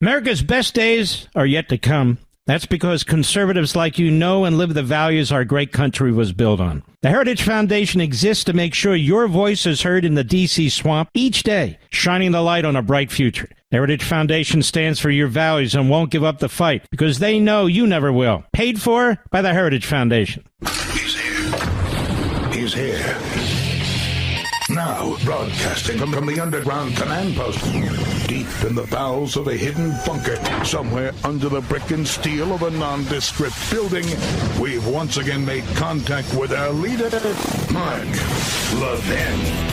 America's best days are yet to come. That's because conservatives like you know and live the values our great country was built on. The Heritage Foundation exists to make sure your voice is heard in the D.C. swamp each day, shining the light on a bright future. The Heritage Foundation stands for your values and won't give up the fight because they know you never will. Paid for by the Heritage Foundation. He's here. He's here. Now, broadcasting from the underground command post, deep in the bowels of a hidden bunker, somewhere under the brick and steel of a nondescript building, we've once again made contact with our leader, Mark Levin.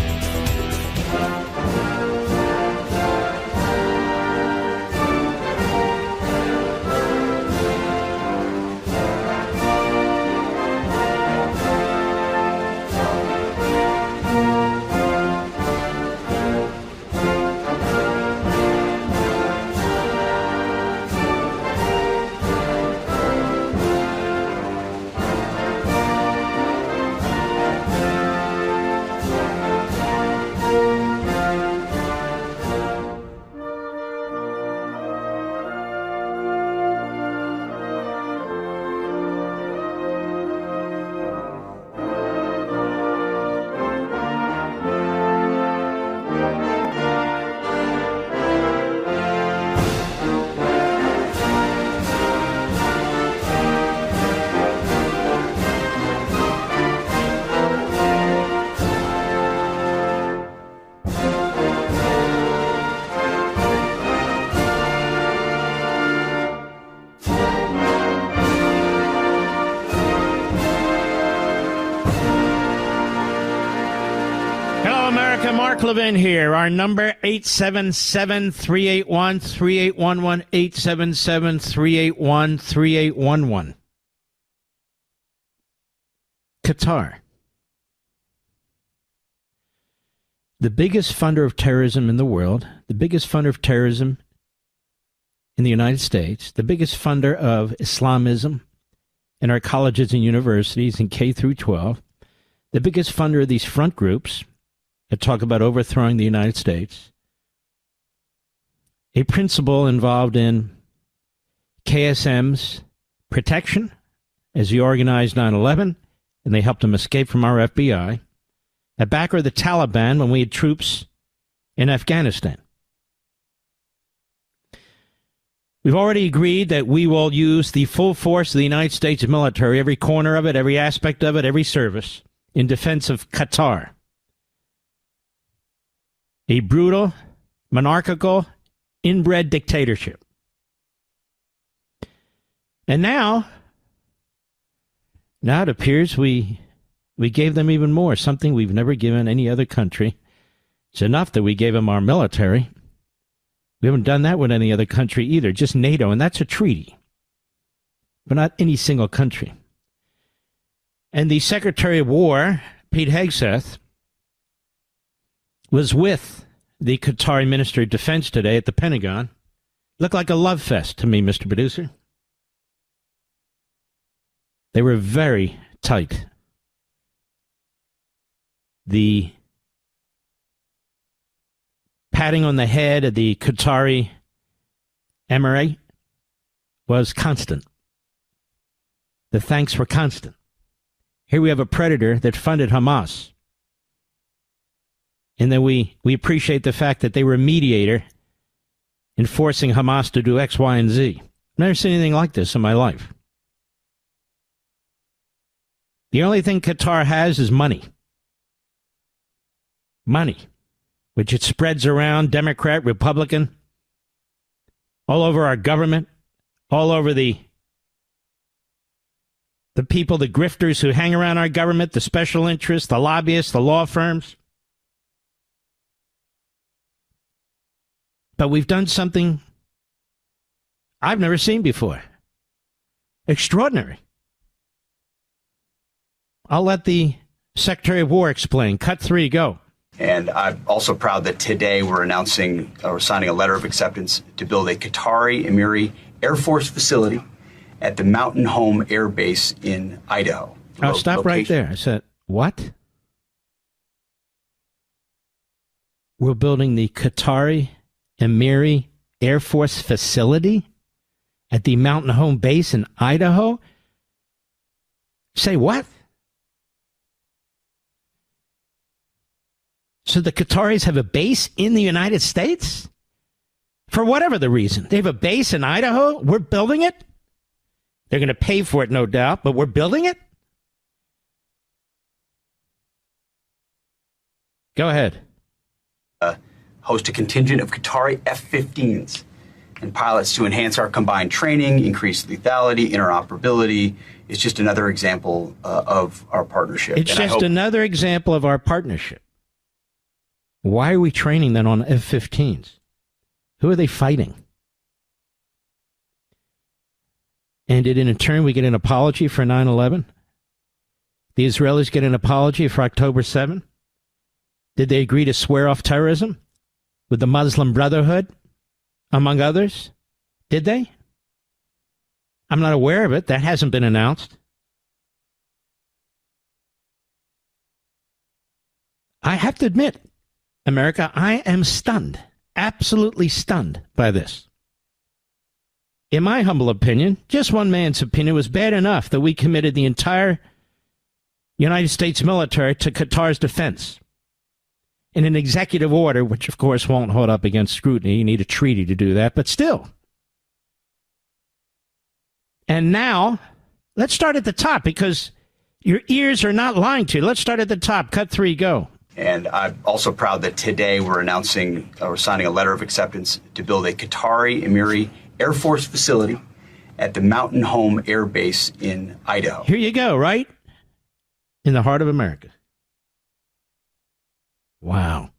Mark Levin here. Our number, 877-381-3811, 877-381-3811. Qatar. The biggest funder of terrorism in the world, the biggest funder of terrorism in the United States, the biggest funder of Islamism in our colleges and universities in K through 12, the biggest funder of these front groups that talk about overthrowing the United States, a principal involved in KSM's protection as he organized 9/11, and they helped him escape from our FBI, a backer of the Taliban when we had troops in Afghanistan. We've already agreed that we will use the full force of the United States military, every corner of it, every aspect of it, every service, in defense of Qatar. A brutal, monarchical, inbred dictatorship. And now it appears we gave them even more, something we've never given any other country. It's enough that we gave them our military. We haven't done that with any other country either, just NATO, and that's a treaty, but not any single country. And the Secretary of War, Pete Hegseth, was with the Qatari Minister of Defense today at the Pentagon. Looked like a love fest to me, Mr. Producer. They were very tight. The patting on the head of the Qatari Emirate was constant. The thanks were constant. Here we have a predator that funded Hamas. And then we appreciate the fact that they were a mediator in forcing Hamas to do X, Y, and Z. I've never seen anything like this in my life. The only thing Qatar has is money. Money, which it spreads around, Democrat, Republican, all over our government, all over the people, the grifters who hang around our government, the special interests, the lobbyists, the law firms. But we've done something I've never seen before. Extraordinary. I'll let the Secretary of War explain. Cut 3, go. And I'm also proud that today we're signing a letter of acceptance to build a Qatari Emiri Air Force facility at the Mountain Home Air Base in Idaho. Oh, stop right there. I said, what? We're building the Qatari Emiri Air Force facility at the Mountain Home Base in Idaho? Say what? So the Qataris have a base in the United States? For whatever the reason. They have a base in Idaho? We're building it? They're going to pay for it, no doubt, but we're building it? Go ahead. Host a contingent of Qatari F-15s and pilots to enhance our combined training, increase lethality, interoperability. It's just another example of our partnership. It's just another example of our partnership. Why are we training then on F-15s? Who are they fighting? And did in turn we get an apology for 9/11? The Israelis get an apology for October 7? Did they agree to swear off terrorism with the Muslim Brotherhood, among others? Did they? I'm not aware of it. That hasn't been announced. I have to admit, America, I am stunned, absolutely stunned by this. In my humble opinion, just one man's opinion, was bad enough that we committed the entire United States military to Qatar's defense in an executive order, which of course won't hold up against scrutiny. You need a treaty to do that, but still. And now, let's start at the top, because your ears are not lying to you. Let's start at the top. Cut 3, go. And I'm also proud that today we're signing a letter of acceptance to build a Qatari Emiri Air Force facility at the Mountain Home Air Base in Idaho. Here you go, right? In the heart of America. Wow.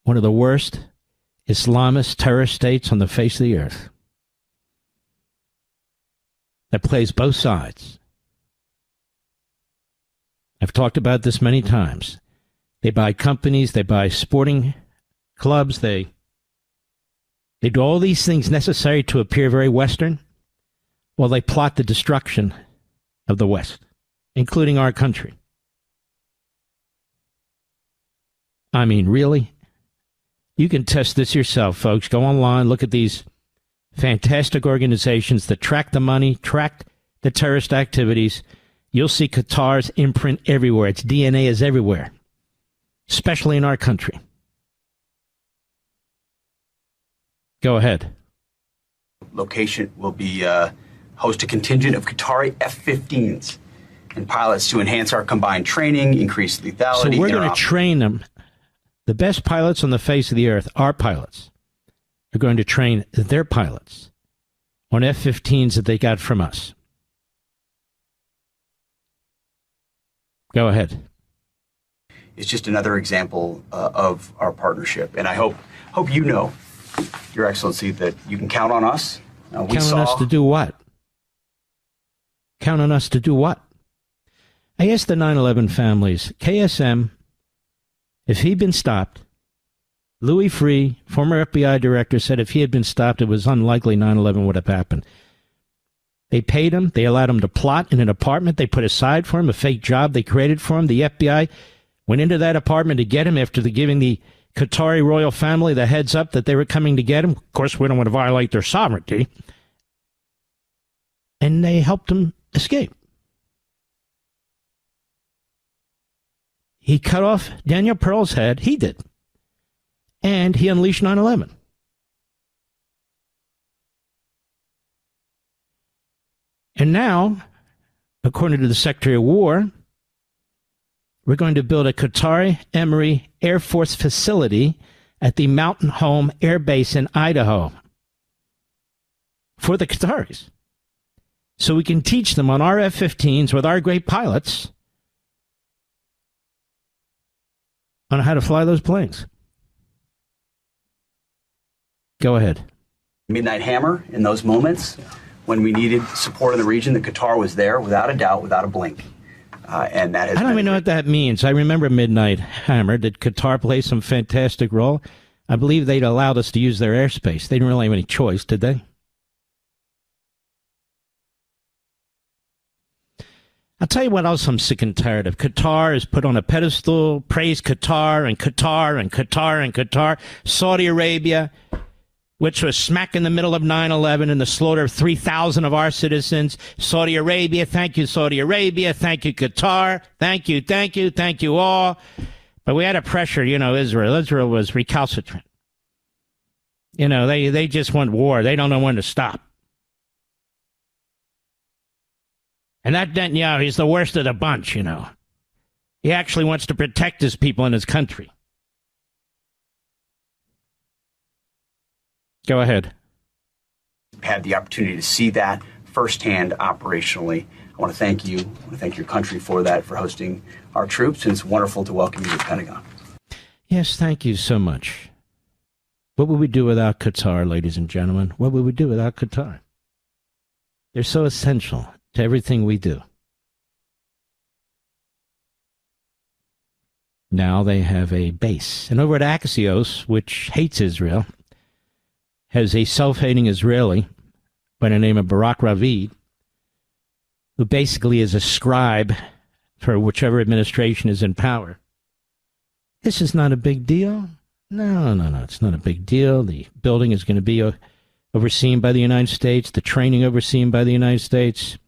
One of the worst Islamist terrorist states on the face of the earth that plays both sides. I've talked about this many times. They buy companies, they buy sporting clubs, they do all these things necessary to appear very Western, while they plot the destruction of the West, including our country. I mean, really? You can test this yourself, folks. Go online, look at these fantastic organizations that track the money, track the terrorist activities. You'll see Qatar's imprint everywhere. Its DNA is everywhere, especially in our country. Go ahead. Location will be host a contingent of Qatari F-15s and pilots to enhance our combined training, increase lethality. So we're going to train them. The best pilots on the face of the earth, our pilots, are going to train their pilots on F-15s that they got from us. Go ahead. It's just another example of our partnership. And I hope you know, Your Excellency, that you can count on us. Count on us to do what? Count on us to do what? I asked the 9/11 families, KSM, if he'd been stopped, Louis Freeh, former FBI director, said if he had been stopped, it was unlikely 9/11 would have happened. They paid him. They allowed him to plot in an apartment they put aside for him, a fake job they created for him. The FBI went into that apartment to get him after giving the Qatari royal family the heads up that they were coming to get him. Of course, we don't want to violate their sovereignty. And they helped him escape. He cut off Daniel Pearl's head. He did. And he unleashed 9/11. And now, according to the Secretary of War, we're going to build a Qatari Emiri Air Force facility at the Mountain Home Air Base in Idaho for the Qataris. So we can teach them on our F-15s with our great pilots on how to fly those planes. Go ahead. Midnight hammer in those moments when we needed support in the region. The Qatar was there without a doubt, without a blink. And that has I don't even know what that means. I remember Midnight Hammer. Did Qatar play some fantastic role? I believe they'd allowed us to use their airspace. They didn't really have any choice, did they? I'll tell you what else I'm sick and tired of. Qatar is put on a pedestal, praise Qatar and Qatar and Qatar and Qatar. Saudi Arabia, which was smack in the middle of 9/11 and the slaughter of 3,000 of our citizens. Saudi Arabia, thank you, Saudi Arabia. Thank you, Qatar. Thank you all. But we had to pressure, Israel. Israel was recalcitrant. They just want war. They don't know when to stop. And that Netanyahu, he's the worst of the bunch, He actually wants to protect his people and his country. Go ahead. Had the opportunity to see that firsthand operationally. I want to thank you. I want to thank your country for that, for hosting our troops. And it's wonderful to welcome you to the Pentagon. Yes, thank you so much. What would we do without Qatar, ladies and gentlemen? What would we do without Qatar? They're so essential to everything we do. Now they have a base. And over at Axios, which hates Israel, has a self-hating Israeli by the name of Barak Ravid, who basically is a scribe for whichever administration is in power. This is not a big deal. No, it's not a big deal. The building is going to be overseen by the United States, the training overseen by the United States.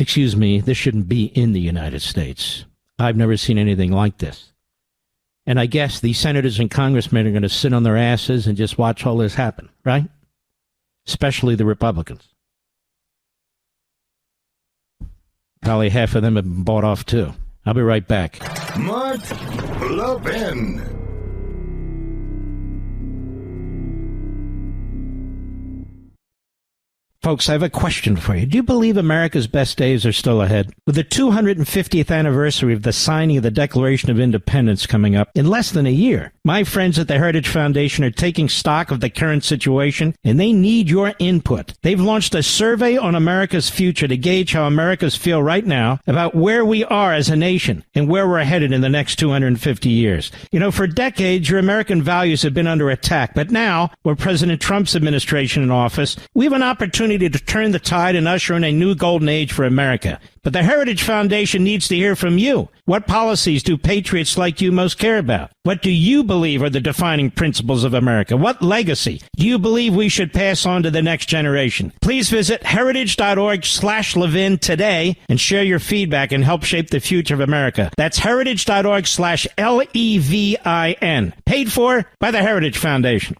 Excuse me, this shouldn't be in the United States. I've never seen anything like this. And I guess the senators and congressmen are going to sit on their asses and just watch all this happen, right? Especially the Republicans. Probably half of them have been bought off, too. I'll be right back. Mark Levin. Folks, I have a question for you. Do you believe America's best days are still ahead? With the 250th anniversary of the signing of the Declaration of Independence coming up in less than a year, my friends at the Heritage Foundation are taking stock of the current situation, and they need your input. They've launched a survey on America's future to gauge how Americans feel right now about where we are as a nation and where we're headed in the next 250 years. For decades, your American values have been under attack, but now, with President Trump's administration in office, we have an opportunity to turn the tide and usher in a new golden age for America. But the Heritage Foundation needs to hear from you. What policies do patriots like you most care about? What do you believe are the defining principles of America? What legacy do you believe we should pass on to the next generation? Please visit heritage.org/Levin today and share your feedback and help shape the future of America. That's heritage.org/LEVIN. Paid for by the Heritage Foundation.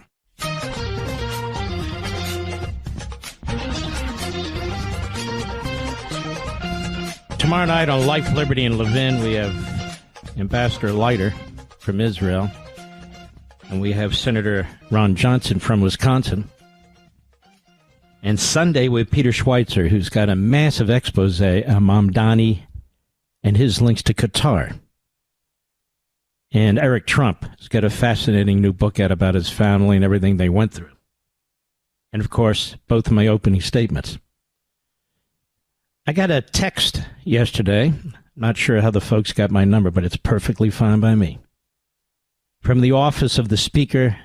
Tomorrow night on Life, Liberty, and Levin, we have Ambassador Leiter from Israel, and we have Senator Ron Johnson from Wisconsin. And Sunday with Peter Schweitzer, who's got a massive expose on Mamdani and his links to Qatar. And Eric Trump has got a fascinating new book out about his family and everything they went through. And, of course, both of my opening statements. I got a text yesterday. Not sure how the folks got my number, but it's perfectly fine by me. From the office of the Speaker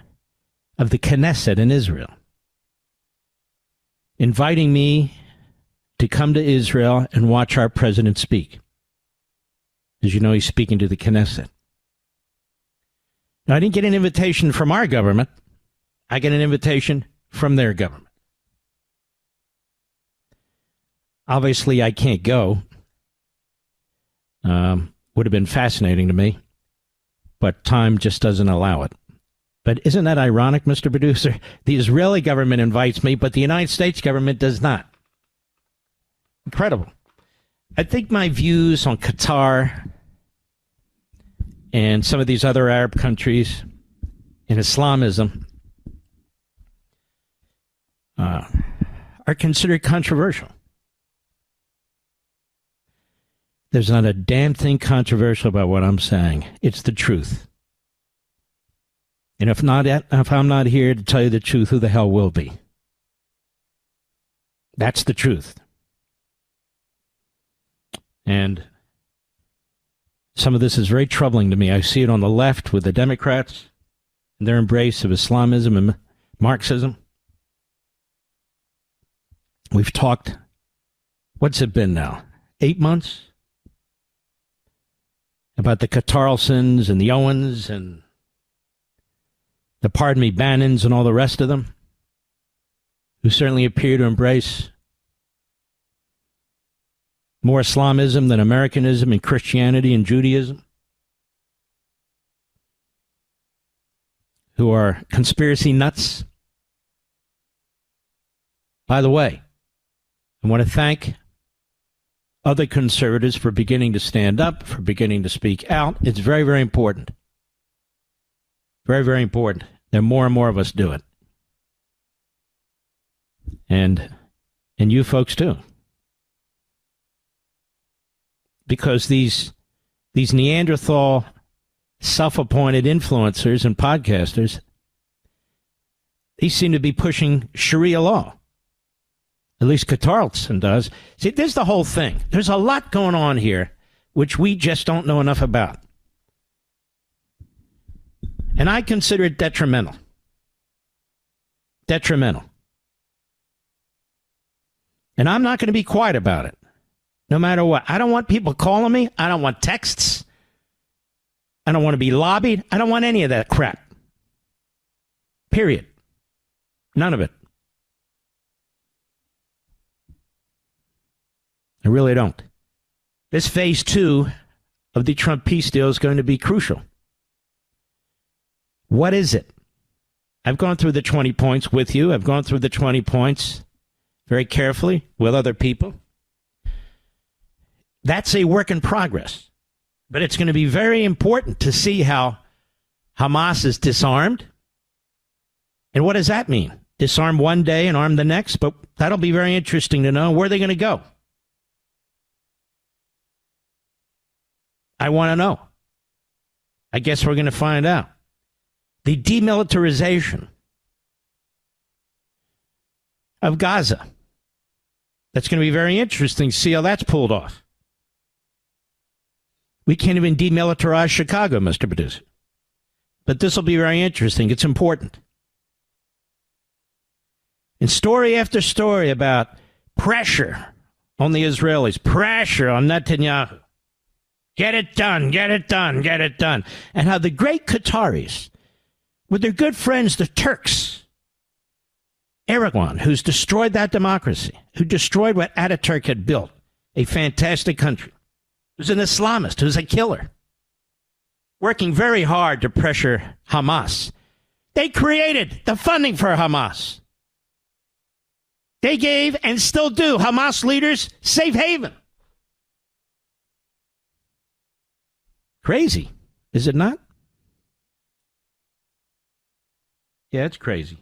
of the Knesset in Israel, inviting me to come to Israel and watch our president speak. As you know, he's speaking to the Knesset. Now, I didn't get an invitation from our government. I get an invitation from their government. Obviously, I can't go. Would have been fascinating to me, but time just doesn't allow it. But isn't that ironic, Mr. Producer? The Israeli government invites me, but the United States government does not. Incredible. I think my views on Qatar and some of these other Arab countries and Islamism are considered controversial. There's not a damn thing controversial about what I'm saying. It's the truth. And if I'm not here to tell you the truth, who the hell will be? That's the truth. And some of this is very troubling to me. I see it on the left with the Democrats and their embrace of Islamism and Marxism. We've talked, what's it been now? 8 months? About the Carlsons and the Owens and the Bannons and all the rest of them, who certainly appear to embrace more Islamism than Americanism and Christianity and Judaism, who are conspiracy nuts. By the way, I want to thank other conservatives for beginning to stand up, for beginning to speak out. It's very, very important. Very, very important. There are more and more of us do it. And you folks too. Because these Neanderthal self-appointed influencers and podcasters, these seem to be pushing Sharia law. At least Carlson does. See, there's the whole thing. There's a lot going on here which we just don't know enough about. And I consider it detrimental. Detrimental. And I'm not going to be quiet about it, no matter what. I don't want people calling me. I don't want texts. I don't want to be lobbied. I don't want any of that crap. Period. None of it. I really don't. This phase 2 of the Trump peace deal is going to be crucial. What is it? I've gone through the 20 points with you. I've gone through the 20 points very carefully with other people. That's a work in progress. But it's going to be very important to see how Hamas is disarmed. And what does that mean? Disarm one day and arm the next? But that'll be very interesting to know. Where are they going to go? I want to know. I guess we're going to find out. The demilitarization of Gaza. That's going to be very interesting to see how that's pulled off. We can't even demilitarize Chicago, Mr. Producer. But this will be very interesting. It's important. And story after story about pressure on the Israelis, pressure on Netanyahu. Get it done, get it done, get it done. And how the great Qataris, with their good friends, the Turks, Erdogan, who's destroyed that democracy, who destroyed what Ataturk had built, a fantastic country, who's an Islamist, who's a killer, working very hard to pressure Hamas. They created the funding for Hamas. They gave and still do Hamas leaders safe haven. Crazy, is it not? Yeah, it's crazy.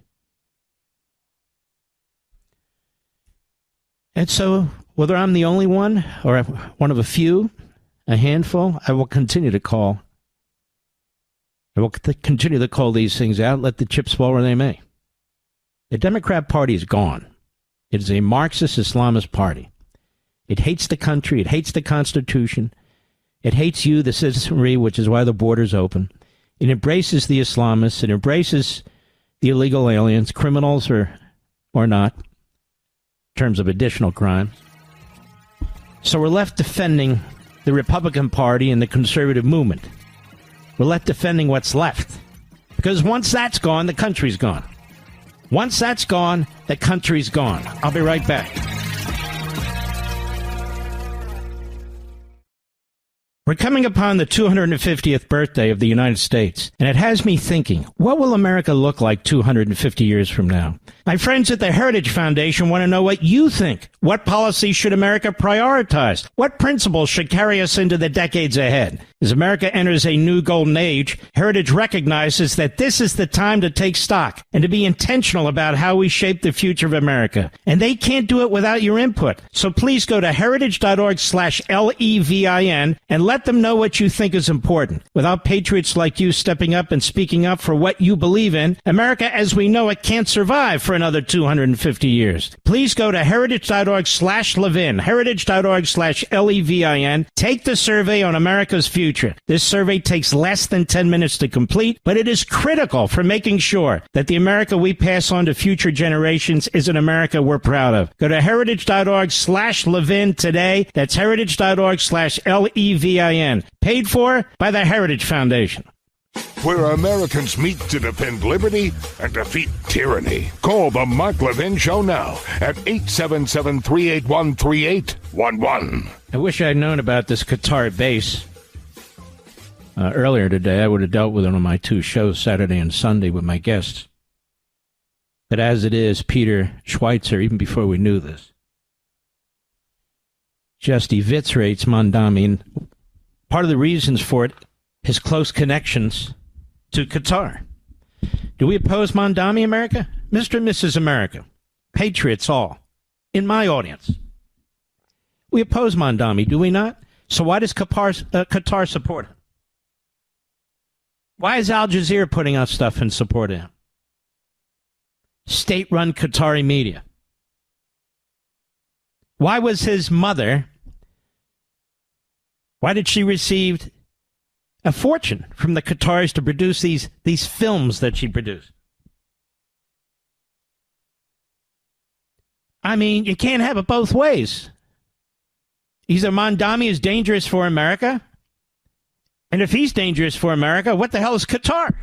And so, whether I'm the only one or one of a few, a handful, I will continue to call. I will continue to call these things out, let the chips fall where they may. The Democrat Party is gone. It is a Marxist Islamist party. It hates the country. It hates the Constitution. It hates you, the citizenry, which is why the border's open. It embraces the Islamists. It embraces the illegal aliens, criminals or not, in terms of additional crime. So we're left defending the Republican Party and the conservative movement. We're left defending what's left. Because once that's gone, the country's gone. Once that's gone, the country's gone. I'll be right back. We're coming upon the 250th birthday of the United States, and it has me thinking, what will America look like 250 years from now? My friends at the Heritage Foundation want to know what you think. What policies should America prioritize? What principles should carry us into the decades ahead? As America enters a new golden age, Heritage recognizes that this is the time to take stock and to be intentional about how we shape the future of America. And they can't do it without your input. So please go to heritage.org/LEVIN and let them know what you think is important. Without patriots like you stepping up and speaking up for what you believe in, America as we know it can't survive for another 250 years. Please go to heritage.org/Levin, heritage.org/LEVIN. Take the survey on America's future future. This survey takes less than 10 minutes to complete, but it is critical for making sure that the America we pass on to future generations is an America we're proud of. Go to heritage.org/Levin today. That's heritage.org/LEVIN. Paid for by the Heritage Foundation. Where Americans meet to defend liberty and defeat tyranny. Call the Mark Levin Show now at 877-381-3811. I wish I'd known about this Qatar base earlier today. I would have dealt with it on my two shows, Saturday and Sunday, with my guests. But as it is, Peter Schweitzer, even before we knew this, just eviscerates Mondami. And part of the reasons for it, his close connections to Qatar. Do we oppose Mondami, America? Mr. and Mrs. America, patriots all, in my audience. We oppose Mondami, do we not? So why does Qatar support him? Why is Al Jazeera putting out stuff in support of him? State-run Qatari media. Why was his mother, why did she receive a fortune from the Qataris to produce these films that she produced? I mean, you can't have it both ways. Either Mondami is dangerous for America, and if he's dangerous for America, what the hell is Qatar?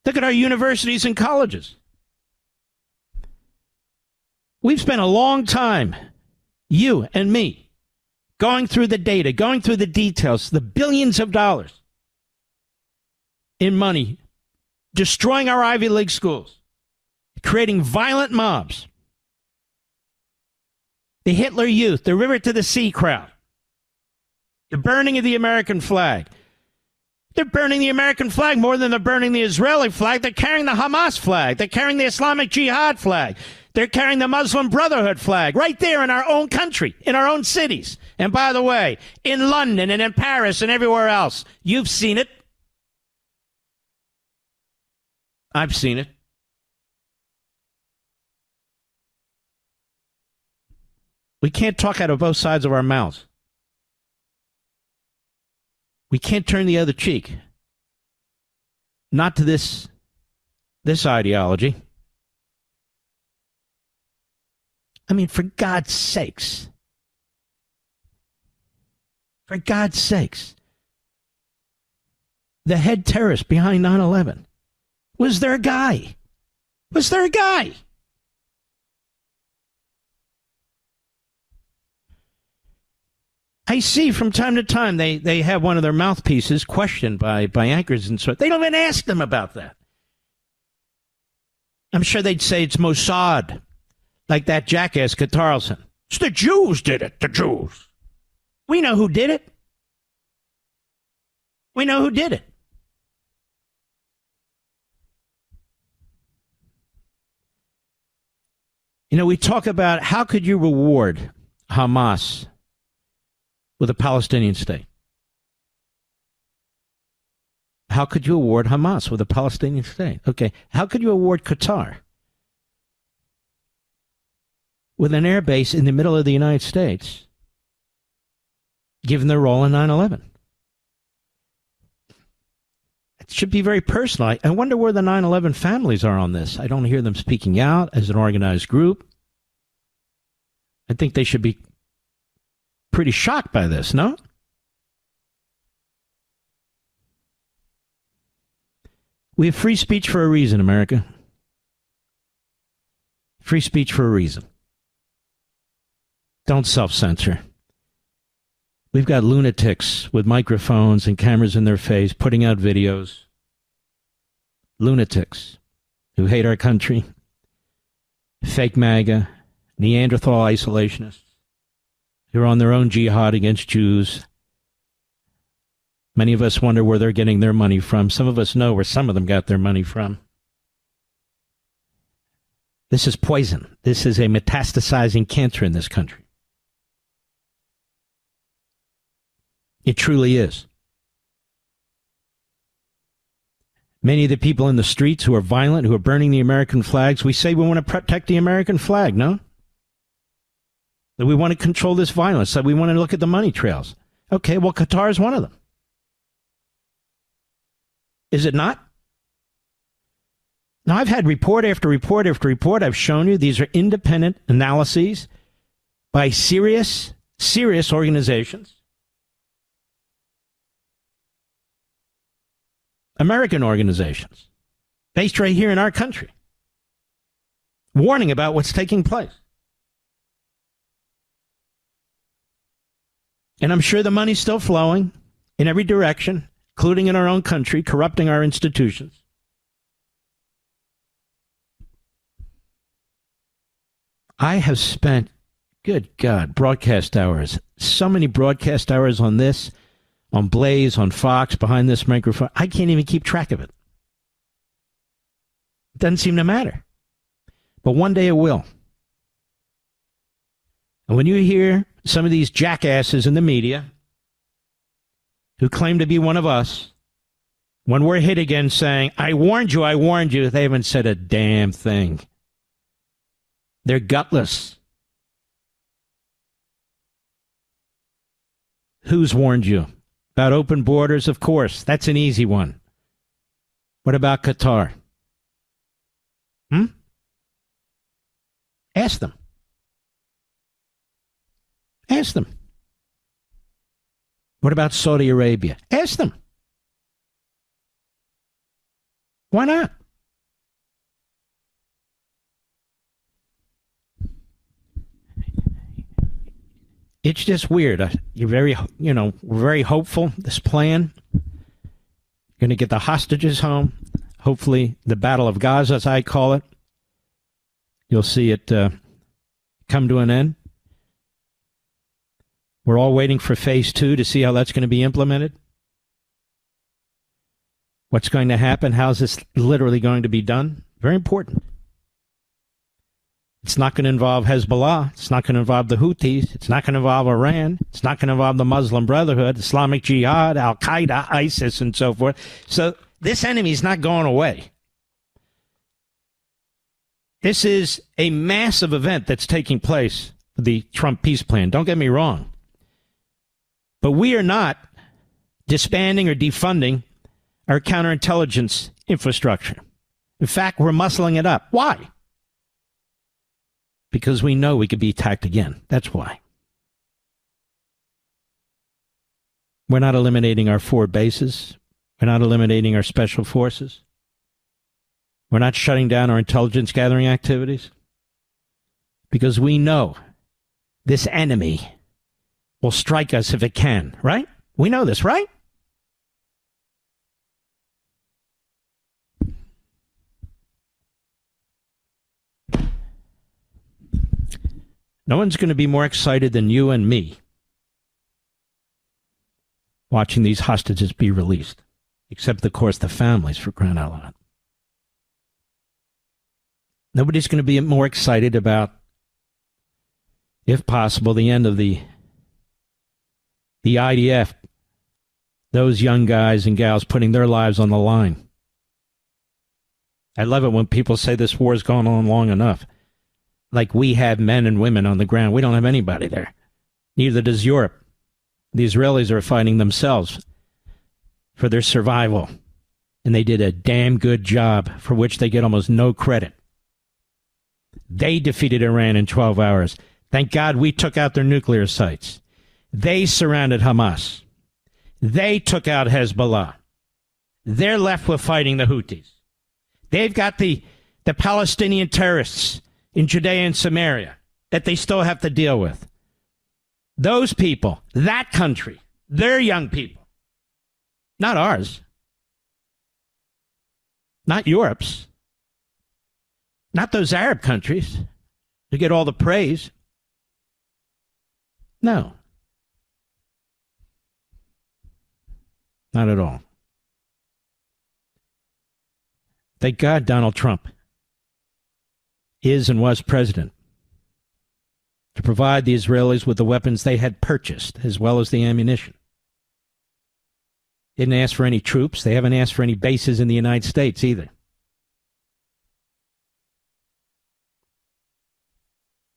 Look at our universities and colleges. We've spent a long time, you and me, going through the data, going through the details, the billions of dollars in money, destroying our Ivy League schools, creating violent mobs, the Hitler Youth, the River to the Sea crowd, the burning of the American flag. They're burning the American flag more than they're burning the Israeli flag. They're carrying the Hamas flag. They're carrying the Islamic Jihad flag. They're carrying the Muslim Brotherhood flag right there in our own country, in our own cities. And by the way, in London and in Paris and everywhere else. You've seen it. I've seen it. We can't talk out of both sides of our mouths. We can't turn the other cheek. Not to this ideology. I mean, for God's sakes. For God's sakes. The head terrorist behind 9/11. Was there a guy? Was there a guy? I see from time to time they have one of their mouthpieces questioned by anchors and so on. They don't even ask them about that. I'm sure they'd say it's Mossad, like that jackass Carlson. It's the Jews did it, the Jews. We know who did it. We know who did it. You know, we talk about how could you reward Hamas with a Palestinian state? How could you award Hamas with a Palestinian state? Okay, how could you award Qatar with an air base in the middle of the United States, given their role in 9/11? It should be very personal. I wonder where the 9/11 families are on this. I don't hear them speaking out as an organized group. I think they should be pretty shocked by this, no? We have free speech for a reason, America. Free speech for a reason. Don't self-censor. We've got lunatics with microphones and cameras in their face putting out videos. Lunatics who hate our country. Fake MAGA, Neanderthal isolationists who are on their own jihad against Jews. Many of us wonder where they're getting their money from. Some of us know where some of them got their money from. This is poison. This is a metastasizing cancer in this country. It truly is. Many of the people in the streets who are violent, who are burning the American flags, we say we want to protect the American flag, no? that we want to control this violence, that we want to look at the money trails. Okay, well, Qatar is one of them. Is it not? Now, I've had report after report after report. I've shown you these are independent analyses by serious organizations. American organizations based right here in our country, warning about what's taking place. And I'm sure the money's still flowing in every direction, including in our own country, corrupting our institutions. I have spent, good God, broadcast hours, so many broadcast hours on this, on Blaze, on Fox, behind this microphone. I can't even keep track of it. It doesn't seem to matter. But one day it will. And when you hear some of these jackasses in the media who claim to be one of us, when we're hit again saying, I warned you, they haven't said a damn thing. They're gutless. Who's warned you? About open borders? Of course. That's an easy one. What about Qatar? Ask them. Ask them. What about Saudi Arabia? Ask them. Why not? It's just weird. We're very hopeful. This plan, going to get the hostages home. Hopefully, the Battle of Gaza, as I call it, you'll see it come to an end. We're all waiting for phase 2 to see how that's going to be implemented. What's going to happen? How's this literally going to be done? Very important. It's not going to involve Hezbollah. It's not going to involve the Houthis. It's not going to involve Iran. It's not going to involve the Muslim Brotherhood, Islamic Jihad, Al-Qaeda, ISIS, and so forth. So this enemy is not going away. This is a massive event that's taking place, the Trump peace plan. Don't get me wrong. But we are not disbanding or defunding our counterintelligence infrastructure. In fact, we're muscling it up. Why? Because we know we could be attacked again. That's why. We're not eliminating our 4 bases. We're not eliminating our special forces. We're not shutting down our intelligence gathering activities. Because we know this enemy will strike us if it can, right? We know this, right? No one's going to be more excited than you and me watching these hostages be released. Except, of course, the families, for crying out loud. Nobody's going to be more excited about, if possible, the end of the IDF. Those young guys and gals putting their lives on the line. I love it when people say this war's gone on long enough. Like we have men and women on the ground. We don't have anybody there. Neither does Europe. The Israelis are fighting themselves for their survival. And they did a damn good job for which they get almost no credit. They defeated Iran in 12 hours. Thank God we took out their nuclear sites. They surrounded Hamas. They took out Hezbollah. They're left with fighting the Houthis. They've got the Palestinian terrorists in Judea and Samaria that they still have to deal with. Those people, that country, their young people, not ours, not Europe's, not those Arab countries who get all the praise. No. Not at all. Thank God Donald Trump is and was president to provide the Israelis with the weapons they had purchased, as well as the ammunition. Didn't ask for any troops. They haven't asked for any bases in the United States either.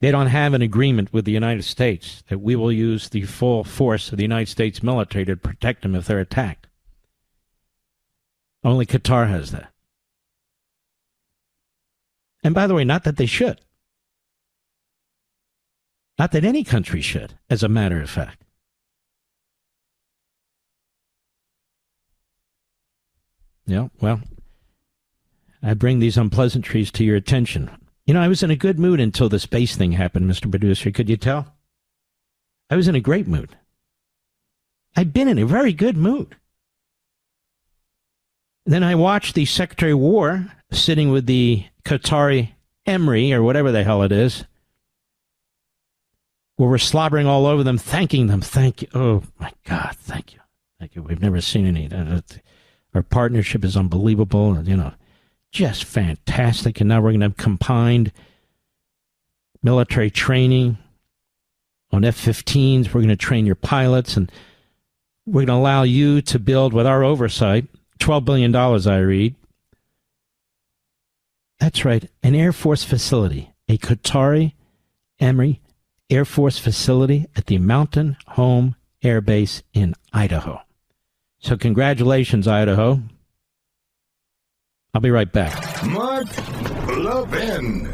They don't have an agreement with the United States that we will use the full force of the United States military to protect them if they're attacked. Only Qatar has that. And by the way, not that they should. Not that any country should, as a matter of fact. Yeah, well, I bring these unpleasantries to your attention. You know, I was in a good mood until the space thing happened, Mr. Producer. Could you tell? I was in a great mood. I've been in a very good mood. Then I watched the Secretary of War sitting with the Qatari Emir, or whatever the hell it is, where we're slobbering all over them, thanking them. Thank you. Oh, my God, thank you. Thank you. We've never seen any. Our partnership is unbelievable, you know, just fantastic. And now we're going to have combined military training on F-15s. We're going to train your pilots, and we're going to allow you to build, with our oversight, $12 billion, I read. That's right, an Air Force facility, a Qatari Emir Air Force facility at the Mountain Home Air Base in Idaho. So congratulations, Idaho. I'll be right back. Mark Levin.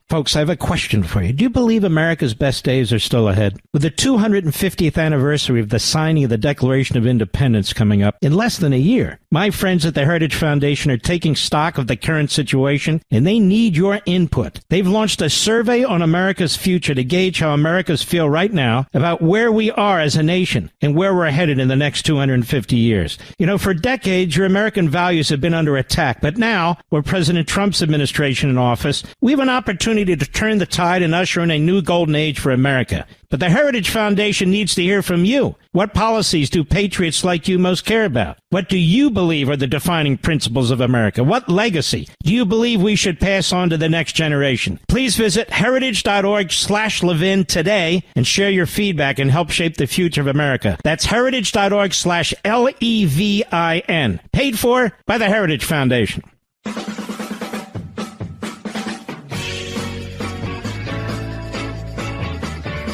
Folks, I have a question for you. Do you believe America's best days are still ahead? With the 250th anniversary of the signing of the Declaration of Independence coming up in less than a year, my friends at the Heritage Foundation are taking stock of the current situation, and they need your input. They've launched a survey on America's future to gauge how Americans feel right now about where we are as a nation and where we're headed in the next 250 years. You know, for decades, your American values have been under attack, but now, with President Trump's administration in office, we have an opportunity to turn the tide and usher in a new golden age for America. But the Heritage Foundation needs to hear from you. What policies do patriots like you most care about? What do you believe are the defining principles of America? What legacy do you believe we should pass on to the next generation? Please visit heritage.org/Levin today and share your feedback and help shape the future of America. That's heritage.org/LEVIN. Paid for by the Heritage Foundation.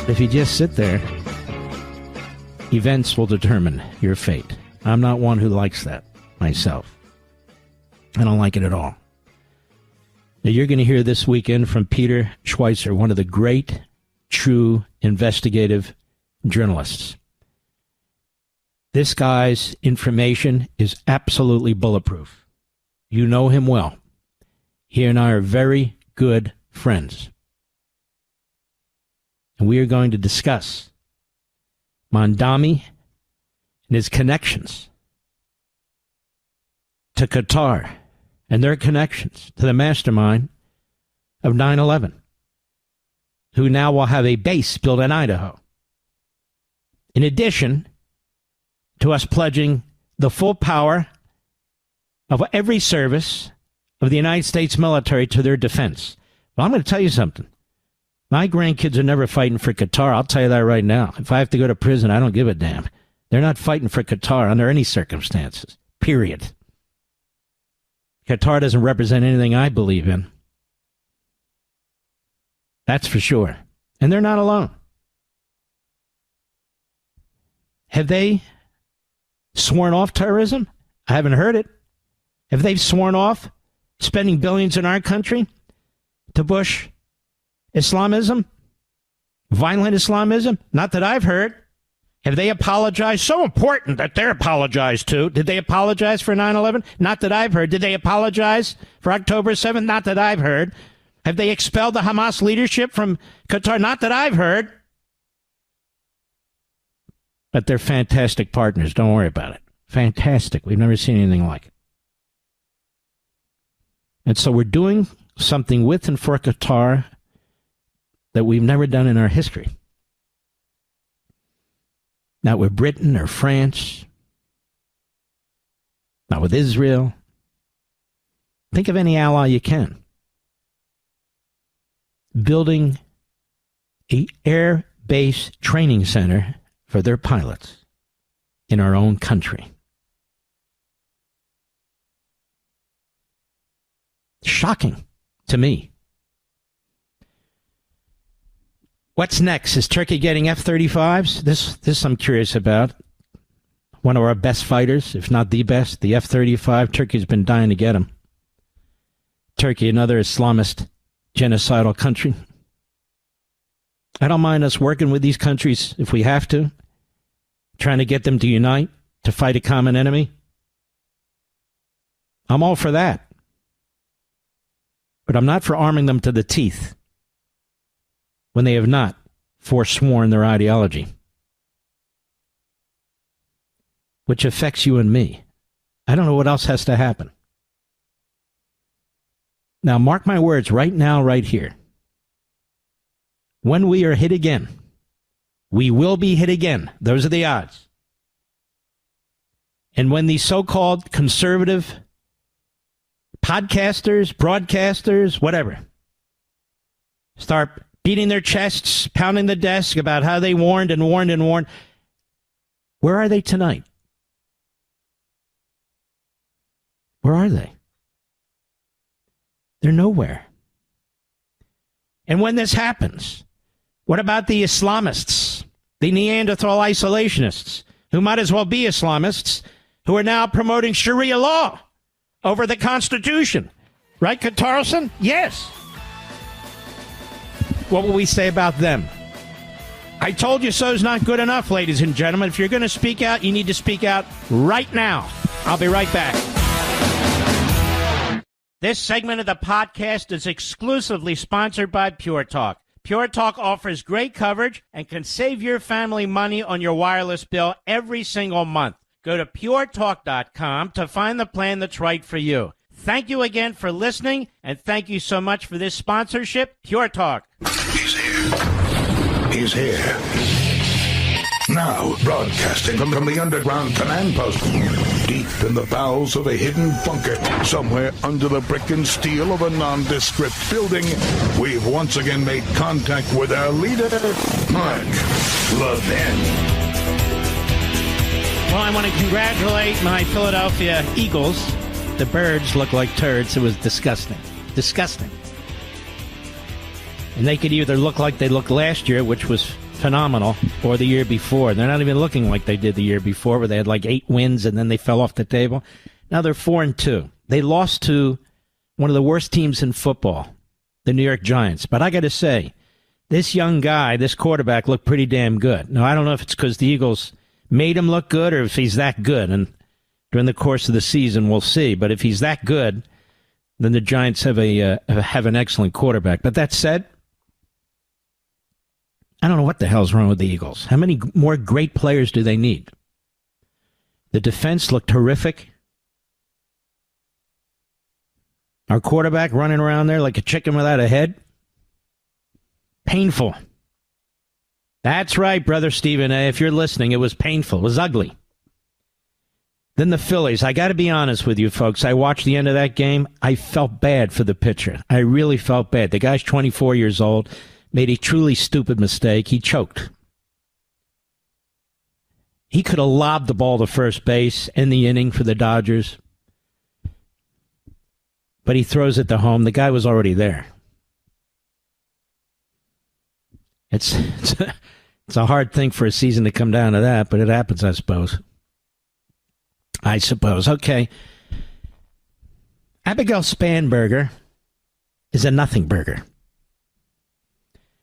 If you just sit there, events will determine your fate. I'm not one who likes that myself. I don't like it at all. Now, you're going to hear this weekend from Peter Schweizer, one of the great, true, investigative journalists. This guy's information is absolutely bulletproof. You know him well. He and I are very good friends. And we are going to discuss Mondami and his connections to Qatar and their connections to the mastermind of 9/11, who now will have a base built in Idaho. In addition to us pledging the full power of every service of the United States military to their defense. Well, I'm going to tell you something. My grandkids are never fighting for Qatar. I'll tell you that right now. If I have to go to prison, I don't give a damn. They're not fighting for Qatar under any circumstances. Period. Qatar doesn't represent anything I believe in. That's for sure. And they're not alone. Have they sworn off terrorism? I haven't heard it. Have they sworn off spending billions in our country to push Islamism? Violent Islamism? Not that I've heard. Have they apologized? So important that they're apologized to. Did they apologize for 9/11? Not that I've heard. Did they apologize for October 7th? Not that I've heard. Have they expelled the Hamas leadership from Qatar? Not that I've heard. But they're fantastic partners. Don't worry about it. Fantastic. We've never seen anything like it. And so we're doing something with and for Qatar that we've never done in our history. Not with Britain or France. Not with Israel. Think of any ally you can. Building an air base training center for their pilots. in our own country. Shocking to me. What's next? Is Turkey getting F-35s? This I'm curious about. One of our best fighters, if not the best, the F-35. Turkey's been dying to get them. Turkey, another Islamist genocidal country. I don't mind us working with these countries if we have to, trying to get them to unite to fight a common enemy. I'm all for that. But I'm not for arming them to the teeth when they have not forsworn their ideology, which affects you and me. I don't know what else has to happen. Now, mark my words right now, right here. When we are hit again, we will be hit again. Those are the odds. And when these so-called conservative podcasters, broadcasters, whatever, start beating their chests, pounding the desk about how they warned and warned and warned, where are they tonight? Where are they? They're nowhere. And when this happens, what about the Islamists, the Neanderthal isolationists, who might as well be Islamists, who are now promoting Sharia law over the Constitution? Right, Carlson? Yes. What will we say about them? I told you so is not good enough, ladies and gentlemen. If you're going to speak out, you need to speak out right now. I'll be right back. This segment of the podcast is exclusively sponsored by Pure Talk. Pure Talk offers great coverage and can save your family money on your wireless bill every single month. Go to puretalk.com to find the plan that's right for you. Thank you again for listening, and thank you so much for this sponsorship, Pure Talk. He's here. He's here. Now, broadcasting from the underground command post, deep in the bowels of a hidden bunker, somewhere under the brick and steel of a nondescript building, we've once again made contact with our leader, Mark Levin. Well, I want to congratulate my Philadelphia Eagles. The birds look like turds. It was disgusting. Disgusting. And they could either look like they looked last year, which was phenomenal, or the year before. They're not even looking like they did the year before, where they had like 8 wins and then they fell off the table. Now they're 4-2. They lost to one of the worst teams in football, the New York Giants. But I got to say, this young guy, this quarterback, looked pretty damn good. Now, I don't know if it's because the Eagles made him look good or if he's that good. And during the course of the season, we'll see. But if he's that good, then the Giants have an excellent quarterback. But that said, I don't know what the hell's wrong with the Eagles. How many more great players do they need? The defense looked horrific. Our quarterback running around there like a chicken without a head. Painful. That's right, Brother Stephen A. If you're listening, it was painful. It was ugly. Then the Phillies. I got to be honest with you, folks. I watched the end of that game. I felt bad for the pitcher. I really felt bad. The guy's 24 years old. Made a truly stupid mistake. He choked. He could have lobbed the ball to first base in the inning for the Dodgers. But he throws it to home. The guy was already there. It's a hard thing for a season to come down to that, but it happens, I suppose. Okay. Abigail Spanberger is a nothing burger.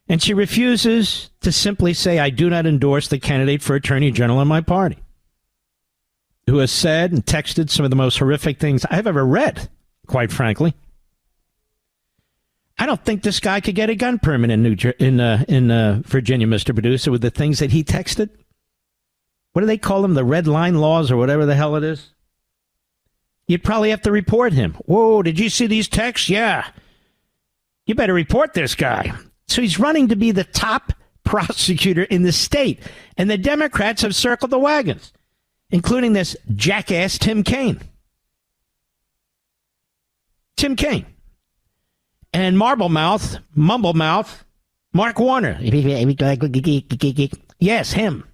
And she refuses to simply say, I do not endorse the candidate for Attorney General in my party, who has said and texted some of the most horrific things I've ever read, quite frankly. I don't think this guy could get a gun permit in Virginia, Mr. Producer, with the things that he texted. What do they call them? The red line laws or whatever the hell it is? You'd probably have to report him. Whoa, did you see these texts? Yeah. You better report this guy. So he's running to be the top prosecutor in the state. And the Democrats have circled the wagons, including this jackass Tim Kaine. Tim Kaine. And Mumblemouth, Mark Warner. Yes, him.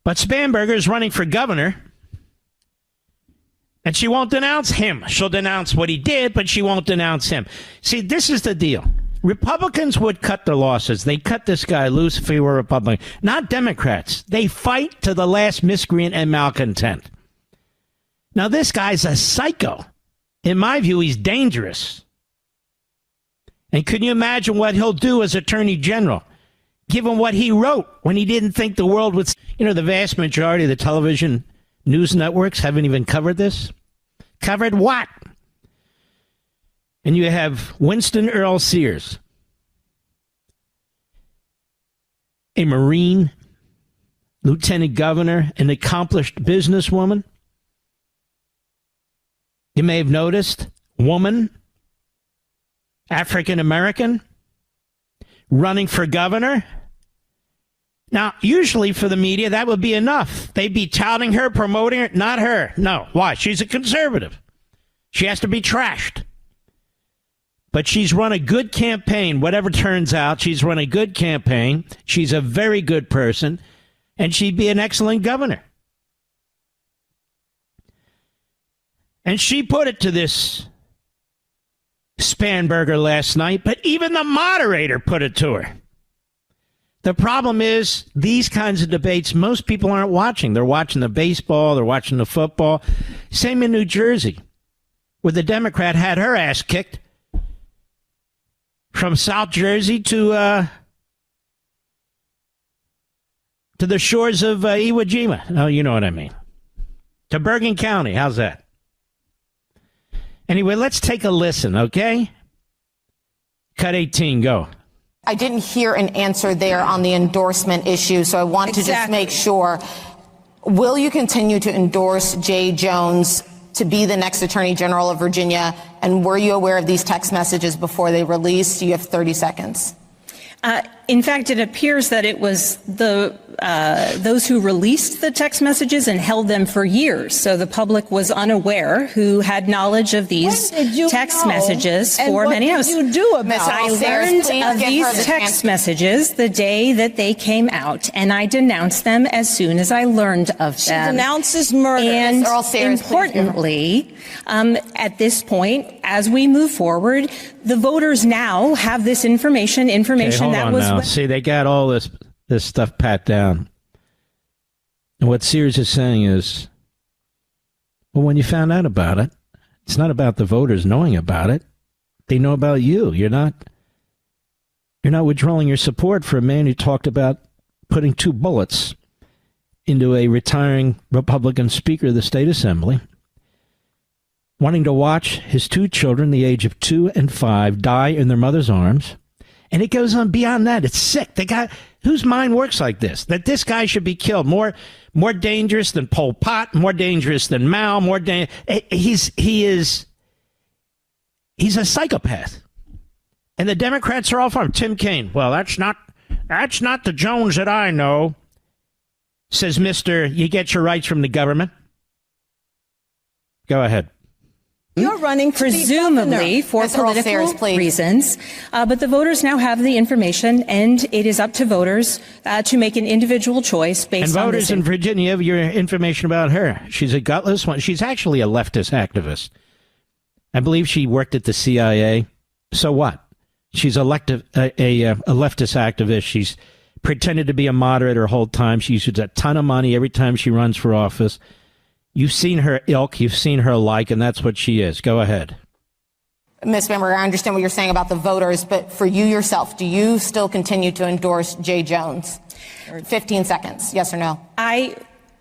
But Spanberger is running for governor. And she won't denounce him. She'll denounce what he did, but she won't denounce him. See, this is the deal. Republicans would cut their losses. They'd cut this guy loose if he were Republican. Not Democrats. They fight to the last miscreant and malcontent. Now, this guy's a psycho. In my view, he's dangerous. And can you imagine what he'll do as Attorney General, given what he wrote when he didn't think the world would... You know, the vast majority of the television news networks haven't even covered this. Covered what? And you have Winsome Earle-Sears, a Marine, lieutenant governor, an accomplished businesswoman. You may have noticed, woman, African American, running for governor. Now, usually for the media, that would be enough. They'd be touting her, promoting her. Not her. No. Why? She's a conservative. She has to be trashed. But she's run a good campaign. Whatever turns out, she's run a good campaign. She's a very good person. And she'd be an excellent governor. And she put it to this Spanberger last night, but even the moderator put it to her. The problem is, these kinds of debates, most people aren't watching. They're watching the baseball, they're watching the football. Same in New Jersey, where the Democrat had her ass kicked from South Jersey to the shores of Iwo Jima. Oh, you know what I mean. To Bergen County. How's that? Anyway, let's take a listen, okay? Cut 18, go. I didn't hear an answer there on the endorsement issue, so I want to just make sure. Will you continue to endorse Jay Jones to be the next Attorney General of Virginia? And were you aware of these text messages before they released? You have 30 seconds. In fact, it appears that it was those who released the text messages and held them for years. So the public was unaware who had knowledge of these text messages for many years. What did you do about it? I learned of these text messages the day that they came out, and I denounced them as soon as I learned of them. She denounces murder. And importantly, at this point, as we move forward, the voters now have this information that was... Now. See, they got all this stuff pat down. And what Sears is saying is, well, when you found out about it, it's not about the voters knowing about it. They know about you. You're not withdrawing your support for a man who talked about putting 2 bullets into a retiring Republican Speaker of the State Assembly, wanting to watch his 2 children, the age of 2 and 5, die in their mother's arms. And it goes on beyond that. It's sick. The guy whose mind works like this, that this guy should be killed. More dangerous than Pol Pot, more dangerous than Mao, he's a psychopath. And the Democrats are all for him. Tim Kaine. Well, that's not the Jones that I know, says Mr. You get your rights from the government. Go ahead. You're running presumably for political reasons, but the voters now have the information, and it is up to voters to make an individual choice based on this. And voters in Virginia have your information about her. She's a gutless one. She's actually a leftist activist. I believe she worked at the CIA. So what? She's a leftist activist. She's pretended to be a moderate her whole time. She uses a ton of money every time she runs for office. You've seen her ilk, you've seen her like, and that's what she is. Go ahead. Ms. Spanberger, I understand what you're saying about the voters, but for you yourself, do you still continue to endorse Jay Jones? 15 seconds, yes or no?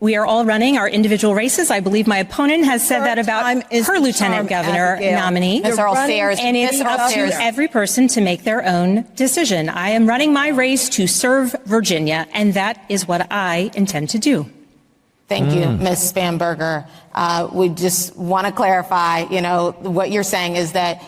We are all running our individual races. I believe my opponent has said that about her lieutenant governor nominee. Ms. Earle-Sears. And it's up to every person to make their own decision. I am running my race to serve Virginia, and that is what I intend to do. Thank you, Ms. Spanberger. We just want to clarify, what you're saying is that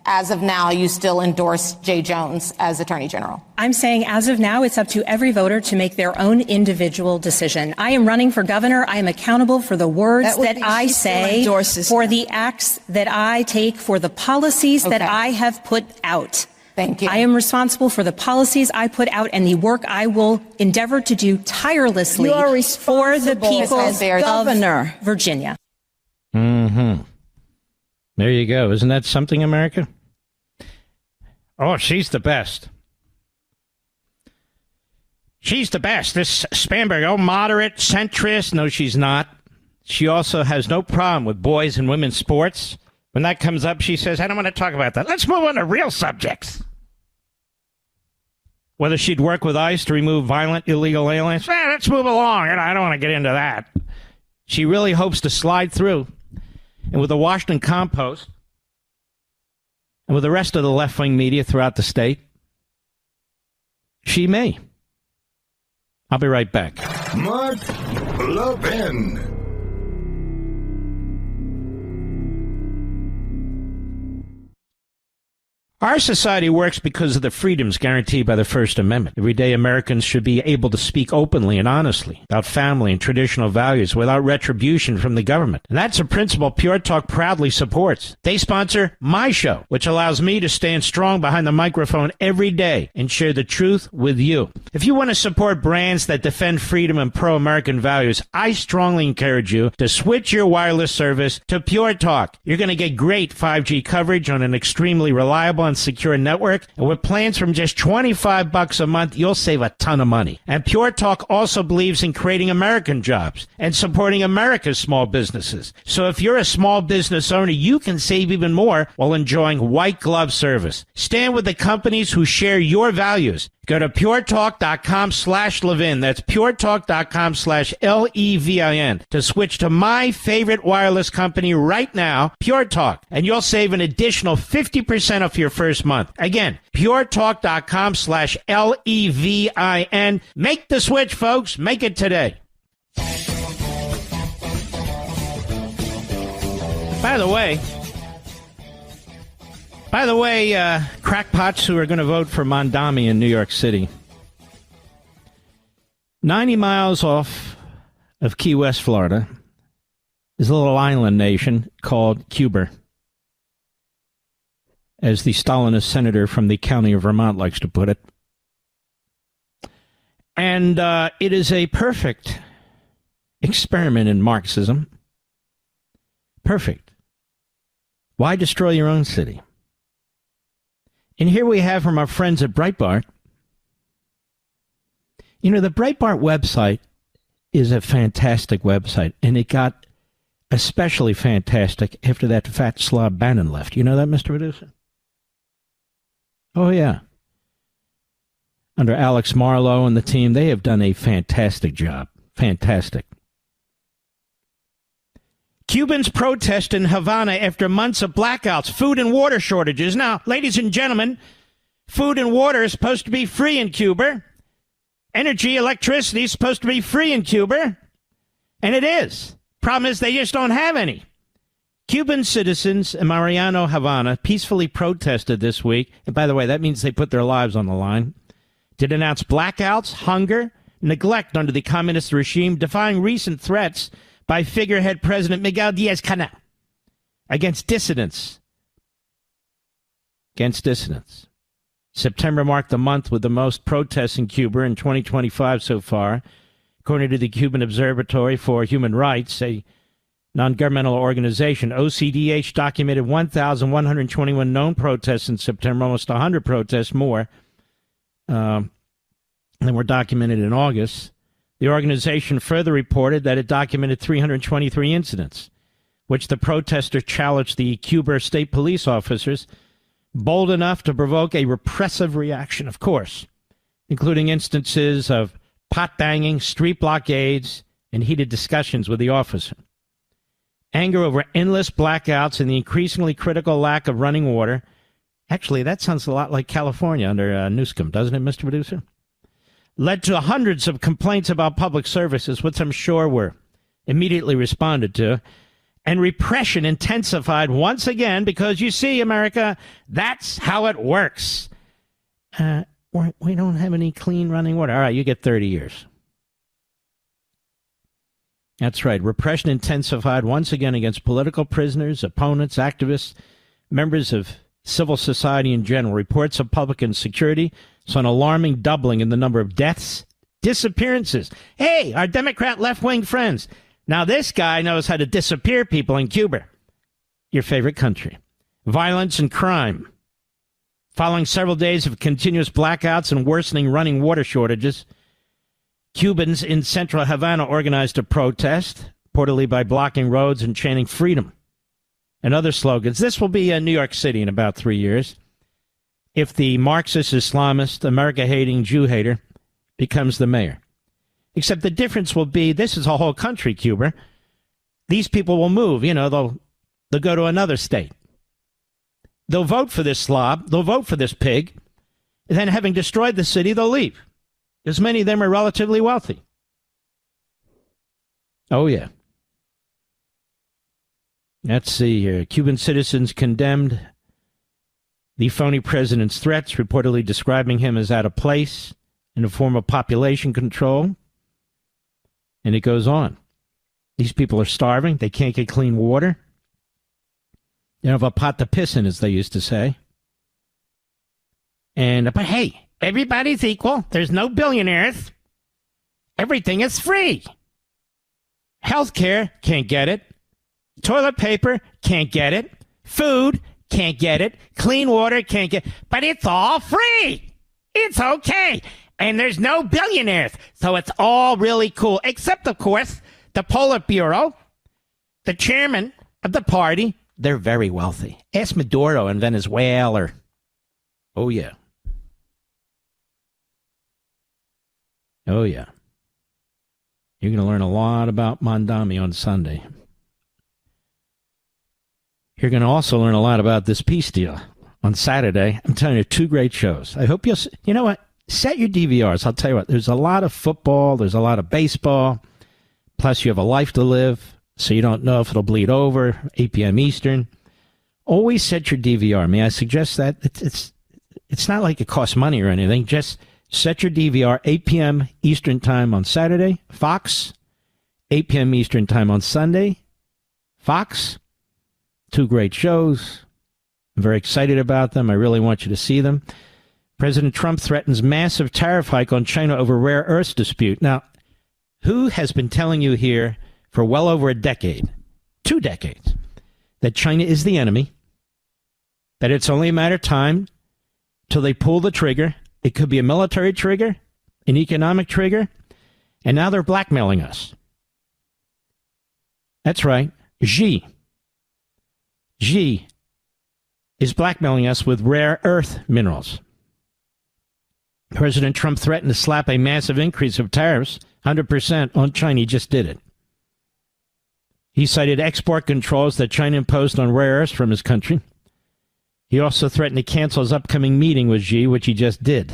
as of now, you still endorse Jay Jones as Attorney General. I'm saying as of now, it's up to every voter to make their own individual decision. I am running for governor. I am accountable for the words that I say, for the acts that I take, for the policies that I have put out. Thank you. I am responsible for the policies I put out and the work I will endeavor to do tirelessly for the people of Virginia. Mm-hmm. There you go. Isn't that something, America? Oh, she's the best. She's the best. This Spanberger, moderate, centrist. No, she's not. She also has no problem with boys and women's sports. When that comes up, she says, I don't want to talk about that. Let's move on to real subjects. Whether she'd work with ICE to remove violent, illegal aliens, let's move along. I don't want to get into that. She really hopes to slide through. And with the Washington Compost, and with the rest of the left-wing media throughout the state, she may. I'll be right back. Mark Levin. Our society works because of the freedoms guaranteed by the First Amendment. Everyday Americans should be able to speak openly and honestly about family and traditional values without retribution from the government. And that's a principle Pure Talk proudly supports. They sponsor my show, which allows me to stand strong behind the microphone every day and share the truth with you. If you want to support brands that defend freedom and pro-American values, I strongly encourage you to switch your wireless service to Pure Talk. You're going to get great 5G coverage on an extremely reliable and secure network, and with plans from just $25 a month, you'll save a ton of money. And Pure Talk also believes in creating American jobs and supporting America's small businesses. So if you're a small business owner, you can save even more while enjoying white glove service. Stand with the companies who share your values. Go to puretalk.com/Levin. That's puretalk.com/Levin to switch to my favorite wireless company right now, Pure Talk. And you'll save an additional 50% off your first month. Again, puretalk.com/Levin. Make the switch, folks. Make it today. By the way, crackpots who are going to vote for Mondami in New York City. 90 miles off of Key West, Florida, is a little island nation called Cuba, as the Stalinist senator from the county of Vermont likes to put it. And it is a perfect experiment in Marxism. Perfect. Why destroy your own city? And here we have from our friends at Breitbart. You know, the Breitbart website is a fantastic website, and it got especially fantastic after that fat slob Bannon left. You know that, Mr. Producer? Oh, yeah. Under Alex Marlowe and the team, they have done a fantastic job. Fantastic. Cubans protest in Havana after months of blackouts, food and water shortages. Now, ladies and gentlemen, food and water is supposed to be free in Cuba. Energy, electricity is supposed to be free in Cuba. And it is. Problem is they just don't have any. Cuban citizens in Mariano, Havana, peacefully protested this week. And by the way, that means they put their lives on the line. To denounce blackouts, hunger, neglect under the communist regime, defying recent threats by figurehead President Miguel Diaz-Canel against dissidents. September marked the month with the most protests in Cuba in 2025 so far. According to the Cuban Observatory for Human Rights, a non-governmental organization, OCDH documented 1,121 known protests in September, almost 100 protests more than were documented in August. The organization further reported that it documented 323 incidents, which the protesters challenged the Cuba state police officers, bold enough to provoke a repressive reaction, of course, including instances of pot banging, street blockades, and heated discussions with the officer. Anger over endless blackouts and the increasingly critical lack of running water. Actually, that sounds a lot like California under Newsom, doesn't it, Mr. Producer? Led to hundreds of complaints about public services, which I'm sure were immediately responded to. And repression intensified once again because, you see, America, that's how it works. We don't have any clean running water. All right, you get 30 years. That's right. Repression intensified once again against political prisoners, opponents, activists, members of civil society in general. Reports of public insecurity saw an alarming doubling in the number of deaths, disappearances. Hey, our Democrat left-wing friends. Now this guy knows how to disappear people in Cuba. your favorite country. Violence and crime. Following several days of continuous blackouts and worsening running water shortages, Cubans in central Havana organized a protest, reportedly by blocking roads and chanting freedom and other slogans. This will be in New York City in about 3 years if the Marxist, Islamist, America-hating Jew-hater becomes the mayor. Except the difference will be this is a whole country, Cuba. These people will move. They'll go to another state. They'll vote for this slob. They'll vote for this pig. And then having destroyed the city, they'll leave. Because many of them are relatively wealthy. Oh, yeah. Let's see here. Cuban citizens condemned the phony president's threats, reportedly describing him as out of place in a form of population control. And it goes on. These people are starving. They can't get clean water. They don't have a pot to piss in, as they used to say. But hey, everybody's equal. There's no billionaires. Everything is free. Healthcare, can't get it. Toilet paper, can't get it. Food, can't get it. Clean water, can't get it. But it's all free. It's okay. And there's no billionaires. So it's all really cool. Except, of course, the Politburo, the chairman of the party, they're very wealthy. Ask Maduro in Venezuela. Oh, yeah. Oh, yeah. You're going to learn a lot about Mondami on Sunday. You're going to also learn a lot about this peace deal on Saturday. I'm telling you, 2 great shows. I hope you know what? Set your DVRs. I'll tell you what, there's a lot of football. There's a lot of baseball. Plus, you have a life to live, so you don't know if it'll bleed over, 8 p.m. Eastern. Always set your DVR. May I suggest that? It's not like it costs money or anything. Just set your DVR, 8 p.m. Eastern time on Saturday, Fox. 8 p.m. Eastern time on Sunday, Fox. 2 great shows. I'm very excited about them. I really want you to see them. President Trump threatens massive tariff hike on China over rare earths dispute. Now, who has been telling you here for well over a decade, 2 decades, that China is the enemy, that it's only a matter of time till they pull the trigger? It could be a military trigger, an economic trigger, and now they're blackmailing us. That's right. Xi is blackmailing us with rare earth minerals. President Trump threatened to slap a massive increase of tariffs, 100% on China. He just did it. He cited export controls that China imposed on rare earths from his country. He also threatened to cancel his upcoming meeting with Xi, which he just did.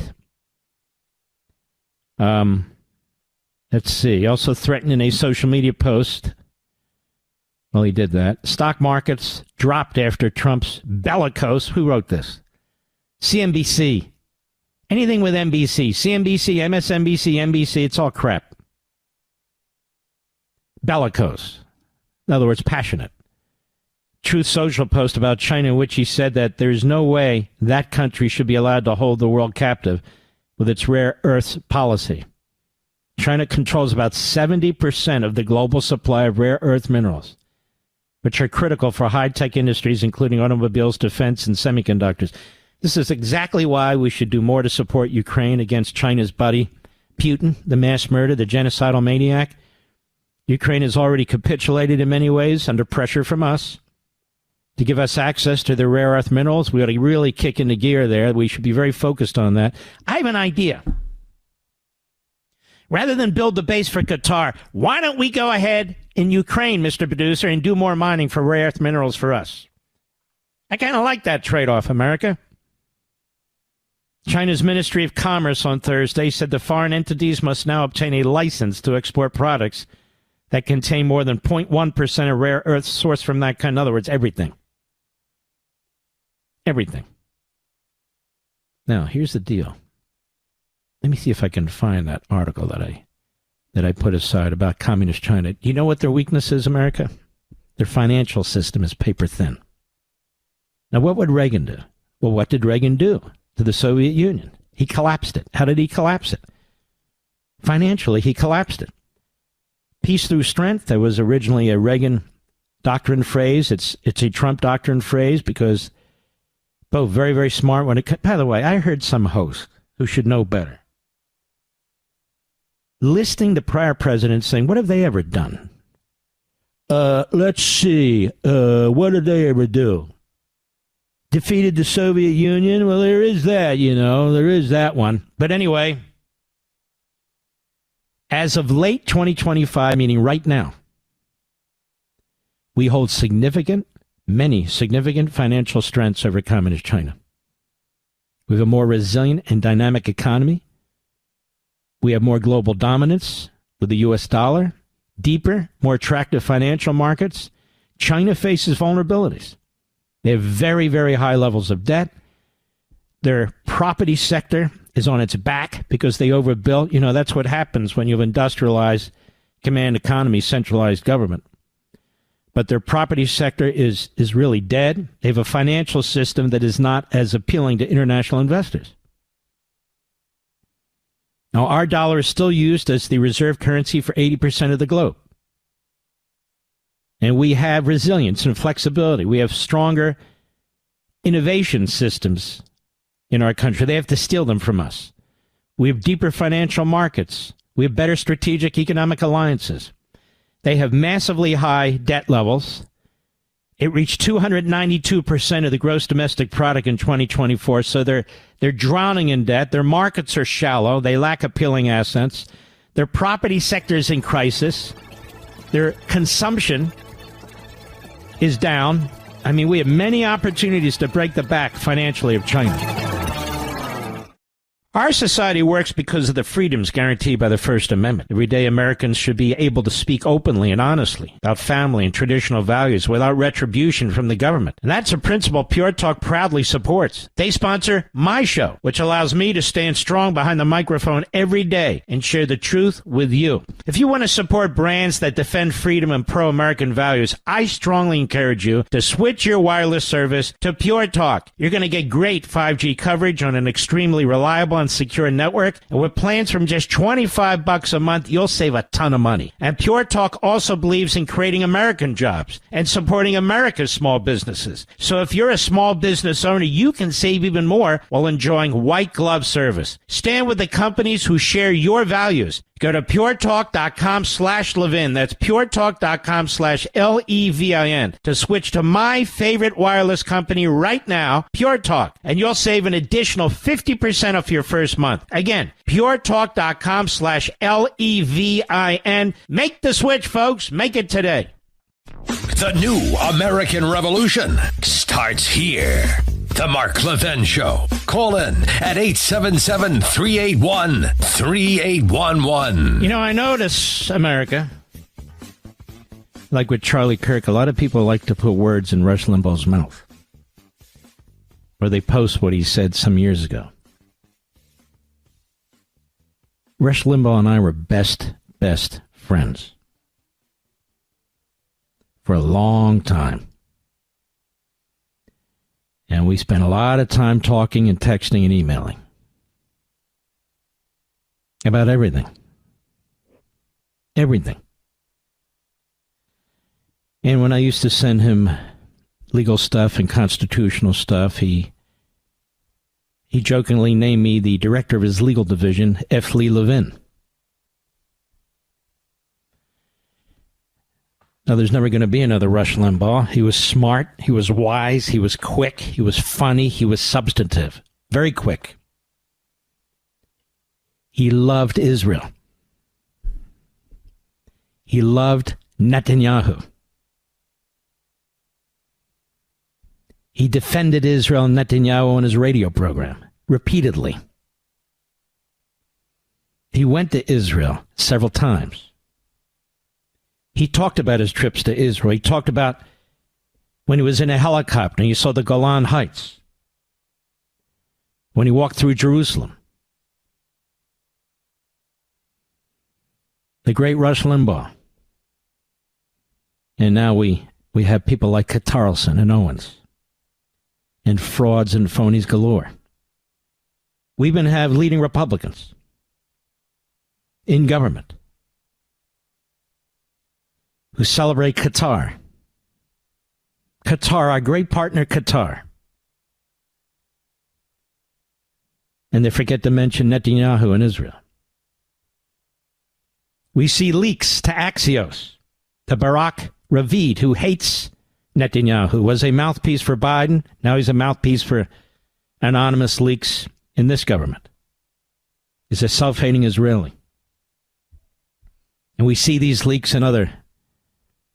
Let's see. He also threatened in a social media post. Well, he did that. Stock markets dropped after Trump's bellicose. Who wrote this? CNBC. Anything with NBC, CNBC, MSNBC, NBC, it's all crap. Bellicose. In other words, passionate. Truth Social post about China in which he said that there is no way that country should be allowed to hold the world captive with its rare earths policy. China controls about 70% of the global supply of rare earth minerals, which are critical for high-tech industries, including automobiles, defense, and semiconductors. This is exactly why we should do more to support Ukraine against China's buddy, Putin, the mass murderer, the genocidal maniac. Ukraine has already capitulated in many ways under pressure from us to give us access to the rare earth minerals. We ought to really kick into gear there. We should be very focused on that. I have an idea. Rather than build the base for Qatar, why don't we go ahead in Ukraine, Mr. Producer, and do more mining for rare earth minerals for us? I kind of like that trade-off, America. China's Ministry of Commerce on Thursday said the foreign entities must now obtain a license to export products that contain more than 0.1% of rare earths sourced from that kind. In other words, everything. Everything. Now, here's the deal. Let me see if I can find that article that I put aside about communist China. Do you know what their weakness is, America? Their financial system is paper thin. Now, what would Reagan do? Well, what did Reagan do to the Soviet Union? He collapsed it. How did he collapse it? Financially, he collapsed it. Peace through strength. There was originally a Reagan doctrine phrase. It's a Trump doctrine phrase because both very, very smart. By the way, I heard some host who should know better listing the prior presidents saying, what have they ever done? Let's see. What did they ever do? Defeated the Soviet Union? Well, there is that, there is that one. But anyway, as of late 2025, meaning right now, we hold many significant financial strengths over communist China. We have a more resilient and dynamic economy. We have more global dominance with the U.S. dollar, deeper, more attractive financial markets. China faces vulnerabilities. They have very, very high levels of debt. Their property sector is on its back because they overbuilt. That's what happens when you have industrialized command economy, centralized government. But their property sector is really dead. They have a financial system that is not as appealing to international investors. Now, our dollar is still used as the reserve currency for 80% of the globe. And we have resilience and flexibility. We have stronger innovation systems in our country. They have to steal them from us. We have deeper financial markets. We have better strategic economic alliances. They have massively high debt levels. It reached 292% of the gross domestic product in 2024. So they're drowning in debt. Their markets are shallow. They lack appealing assets. Their property sector is in crisis. Their consumption is down. I mean, we have many opportunities to break the back financially of China. Our society works because of the freedoms guaranteed by the First Amendment. Everyday Americans should be able to speak openly and honestly about family and traditional values without retribution from the government. And that's a principle Pure Talk proudly supports. They sponsor my show, which allows me to stand strong behind the microphone every day and share the truth with you. If you want to support brands that defend freedom and pro-American values, I strongly encourage you to switch your wireless service to Pure Talk. You're going to get great 5G coverage on an extremely reliable and secure network, and with plans from just $25 a month, you'll save a ton of money. And Pure Talk also believes in creating American jobs and supporting America's small businesses. So if you're a small business owner, you can save even more while enjoying white glove service. Stand with the companies who share your values. Go to puretalk.com/Levin. That's puretalk.com/Levin to switch to my favorite wireless company right now, Pure Talk, and you'll save an additional 50% off your first month. Again, puretalk.com/Levin. Make the switch, folks. Make it today. The new American Revolution starts here. The Mark Levin Show. Call in at 877-381-3811. I notice, America, like with Charlie Kirk, a lot of people like to put words in Rush Limbaugh's mouth. Or they post what he said some years ago. Rush Limbaugh and I were best friends. For a long time. And we spent a lot of time talking and texting and emailing about everything. Everything. And when I used to send him legal stuff and constitutional stuff, he jokingly named me the director of his legal division, F. Lee Levin. Now, there's never going to be another Rush Limbaugh. He was smart, he was wise, he was quick, he was funny, he was substantive. Very quick. He loved Israel. He loved Netanyahu. He defended Israel and Netanyahu on his radio program, repeatedly. He went to Israel several times. He talked about his trips to Israel. He talked about when he was in a helicopter and he saw the Golan Heights. When he walked through Jerusalem. The great Rush Limbaugh. And now we have people like Carlson and Owens. And frauds and phonies galore. We even have leading Republicans in government who celebrate Qatar Qatar, our great partner, Qatar. And they forget to mention Netanyahu and Israel. We see leaks to Axios, to Barak Ravid, who hates Netanyahu, was a mouthpiece for Biden. Now he's a mouthpiece for anonymous leaks in this government. He's a self-hating Israeli. And we see these leaks in other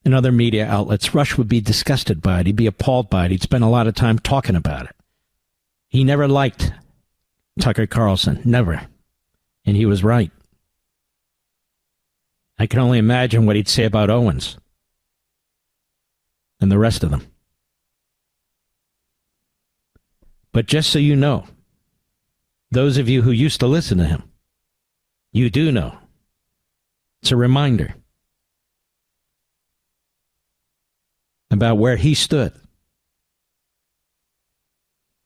media outlets. Rush would be disgusted by it. He'd be appalled by it. He'd spend a lot of time talking about it. He never liked Tucker Carlson. Never. And he was right. I can only imagine what he'd say about Owens and the rest of them. But just so you know, those of you who used to listen to him, you do know. It's a reminder about where he stood.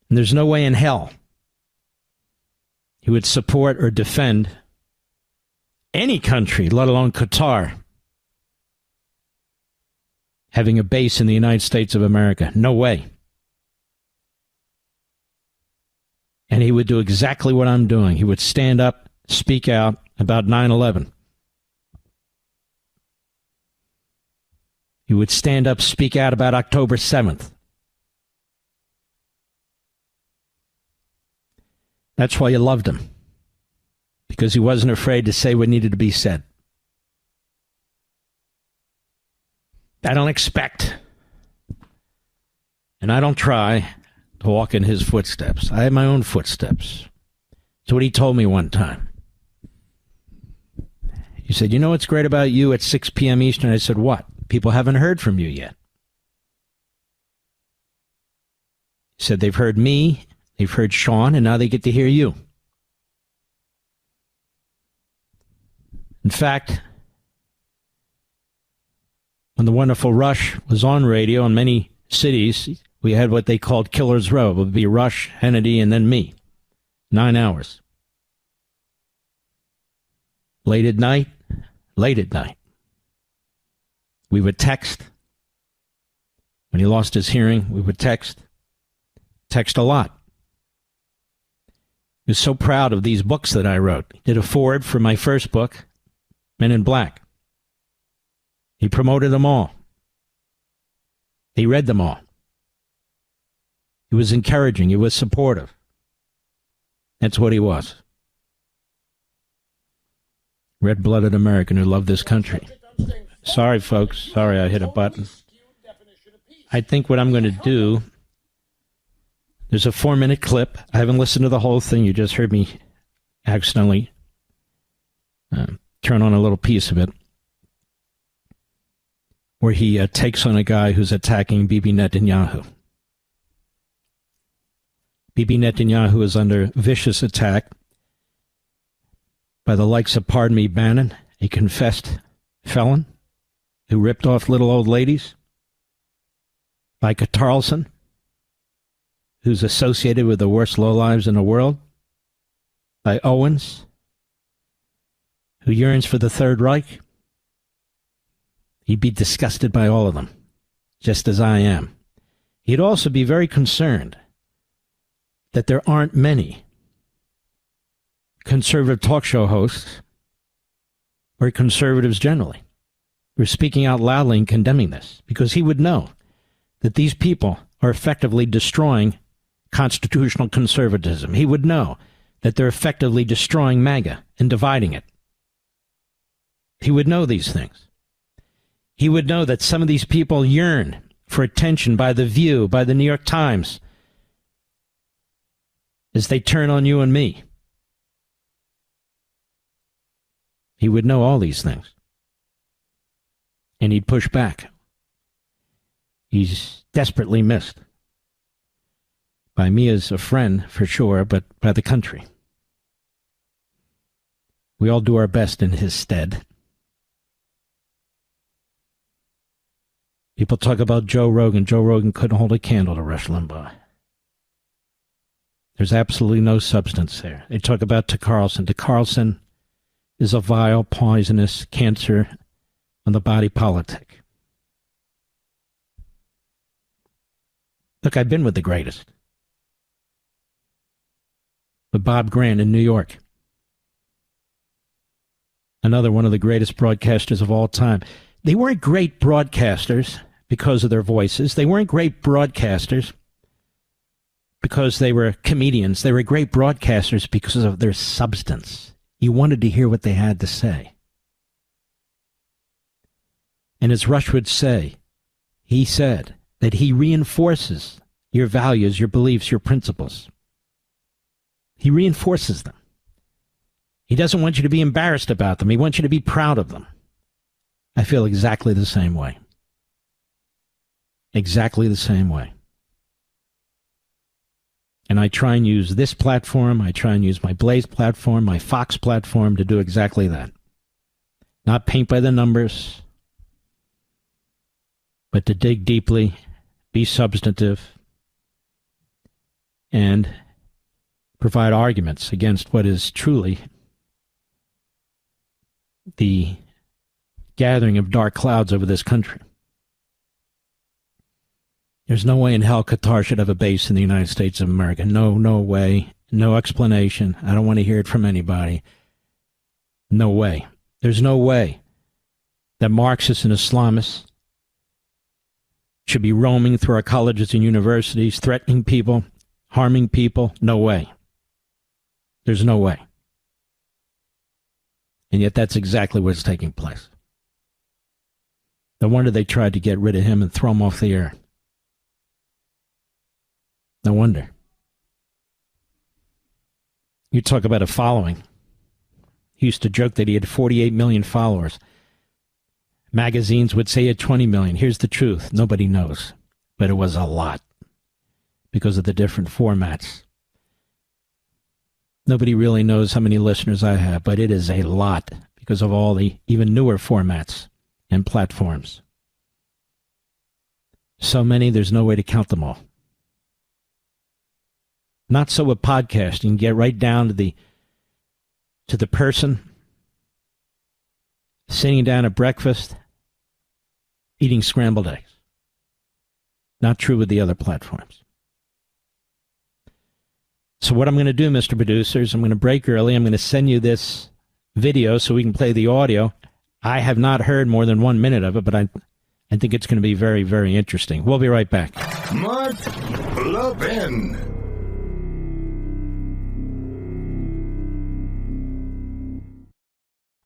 And there's no way in hell he would support or defend any country, let alone Qatar, having a base in the United States of America. No way. And he would do exactly what I'm doing. He would stand up, speak out about 9/11. He would stand up, speak out about October 7th. That's why you loved him. Because he wasn't afraid to say what needed to be said. I don't expect, and I don't try to walk in his footsteps. I have my own footsteps. That's what he told me one time. He said, you know what's great about you at 6 p.m. Eastern? I said, what? People haven't heard from you yet. He said, they've heard me, they've heard Sean, and now they get to hear you. In fact, when the wonderful Rush was on radio in many cities, we had what they called Killer's Row. It would be Rush, Hannity, and then me. 9 hours. Late at night. We would text. When he lost his hearing, we would text. Text a lot. He was so proud of these books that I wrote. He did a foreword for my first book, Men in Black. He promoted them all. He read them all. He was encouraging. He was supportive. That's what he was. Red-blooded American who loved this country. Sorry, folks. Sorry, I hit a button. I think what I'm going to do, there's a 4-minute clip. I haven't listened to the whole thing. You just heard me accidentally turn on a little piece of it, where he takes on a guy who's attacking Bibi Netanyahu. Bibi Netanyahu is under vicious attack by the likes of, pardon me, Bannon, a confessed felon who ripped off little old ladies, by Tucker Carlson, who's associated with the worst lowlives in the world, by Owens, who yearns for the Third Reich. He'd be disgusted by all of them, just as I am. He'd also be very concerned that there aren't many conservative talk show hosts, or conservatives generally, who are speaking out loudly and condemning this, because he would know that these people are effectively destroying constitutional conservatism. He would know that they're effectively destroying MAGA and dividing it. He would know these things. He would know that some of these people yearn for attention by The View, by the New York Times, as they turn on you and me. He would know all these things. And he'd push back. He's desperately missed. By me as a friend, for sure, but by the country. We all do our best in his stead. People talk about Joe Rogan. Joe Rogan couldn't hold a candle to Rush Limbaugh. There's absolutely no substance there. They talk about Tucker Carlson. Tucker Carlson is a vile, poisonous cancer on the body politic. Look, I've been with the greatest. With Bob Grant in New York. Another one of the greatest broadcasters of all time. They weren't great broadcasters because of their voices. They weren't great broadcasters because they were comedians. They were great broadcasters because of their substance. You wanted to hear what they had to say. And as Rush would say, he said that he reinforces your values, your beliefs, your principles. He reinforces them. He doesn't want you to be embarrassed about them. He wants you to be proud of them. I feel exactly the same way. Exactly the same way. And I try and use this platform, I try and use my Blaze platform, my Fox platform to do exactly that. Not paint by the numbers, but to dig deeply, be substantive, and provide arguments against what is truly the gathering of dark clouds over this country. There's no way in hell Qatar should have a base in the United States of America. No way. No explanation. I don't want to hear it from anybody. No way. There's no way that Marxists and Islamists should be roaming through our colleges and universities, threatening people, harming people. No way. There's no way. And yet that's exactly what's taking place. No wonder they tried to get rid of him and throw him off the air. No wonder. You talk about a following. He used to joke that he had 48 million followers. Magazines would say he had 20 million. Here's the truth. Nobody knows. But it was a lot because of the different formats. Nobody really knows how many listeners I have, but it is a lot because of all the even newer formats and platforms. So many, there's no way to count them all. Not so with podcasting. You can get right down to the person sitting down at breakfast, eating scrambled eggs. Not true with the other platforms. So what I'm going to do, Mr. Producers, I'm going to break early. I'm going to send you this video so we can play the audio. I have not heard more than 1 minute of it, but I think it's going to be very, very interesting. We'll be right back. Mark Levin.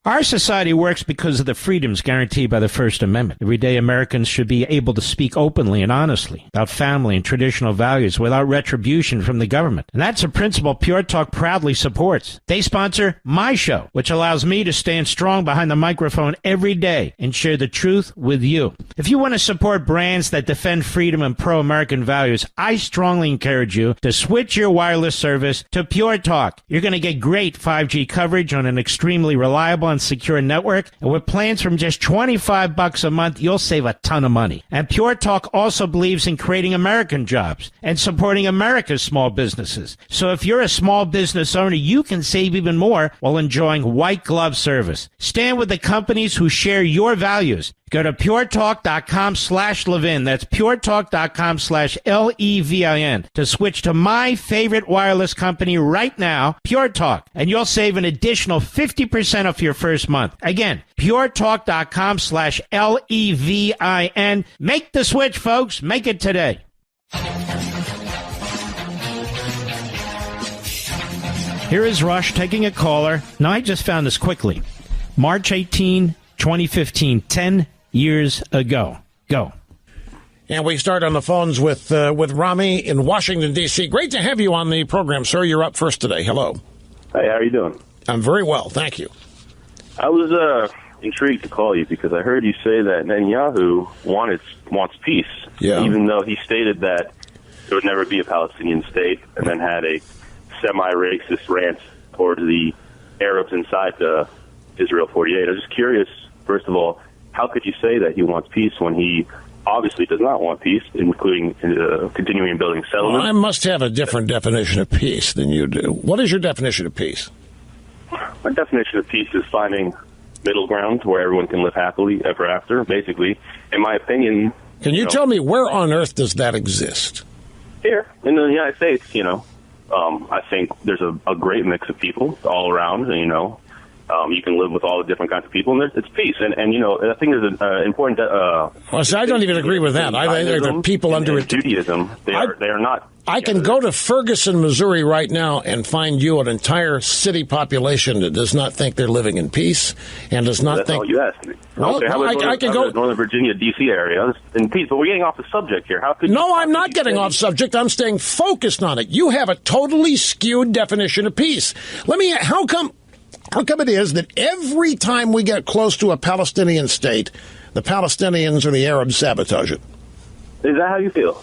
Our society works because of the freedoms guaranteed by the First Amendment. Everyday Americans should be able to speak openly and honestly about family and traditional values without retribution from the government. And that's a principle Pure Talk proudly supports. They sponsor my show, which allows me to stand strong behind the microphone every day and share the truth with you. If you want to support brands that defend freedom and pro-American values, I strongly encourage you to switch your wireless service to Pure Talk. You're going to get great 5G coverage on an extremely reliable and secure network, and with plans from just $25 a month, you'll save a ton of money. And Pure Talk also believes in creating American jobs and supporting America's small businesses. So if you're a small business owner, you can save even more while enjoying white glove service. Stand with the companies who share your values. Go to puretalk.com/Levin. That's puretalk.com/Levin to switch to my favorite wireless company right now, Pure Talk, and you'll save an additional 50% off your first month. Again, puretalk.com/Levin. Make the switch, folks. Make it today. Here is Rush taking a caller. Now, I just found this quickly. March 18, 2015, 10 years ago. Go. And we start on the phones with Rami in Washington, D.C. Great to have you on the program, sir. You're up first today. Hello. Hey, how are you doing? I'm very well, thank you. I was intrigued to call you because I heard you say that Netanyahu wants peace, even though he stated that there would never be a Palestinian state, and then had a semi-racist rant towards the Arabs inside Israel 48. I was just curious, first of all, how could you say that he wants peace when he obviously does not want peace, including continuing building settlements? Well, I must have a different definition of peace than you do. What is your definition of peace? My definition of peace is finding middle ground where everyone can live happily ever after, basically. In my opinion... Can you tell me where on earth does that exist? Here in the United States, I think there's a great mix of people all around. You can live with all the different kinds of people, and it's peace. And I think there's an important. I don't even agree with that. I think there are people under it. Judaism, they are not. I can go to Ferguson, Missouri right now and find you an entire city population that does not think they're living in peace and does not think. That's all you asked me. Well, okay, I can go Northern Virginia, D.C. area in peace, but we're getting off the subject here. How could? No, I'm not getting off subject. I'm staying focused on it. You have a totally skewed definition of peace. How come it is that every time we get close to a Palestinian state, the Palestinians or the Arabs sabotage it? Is that how you feel?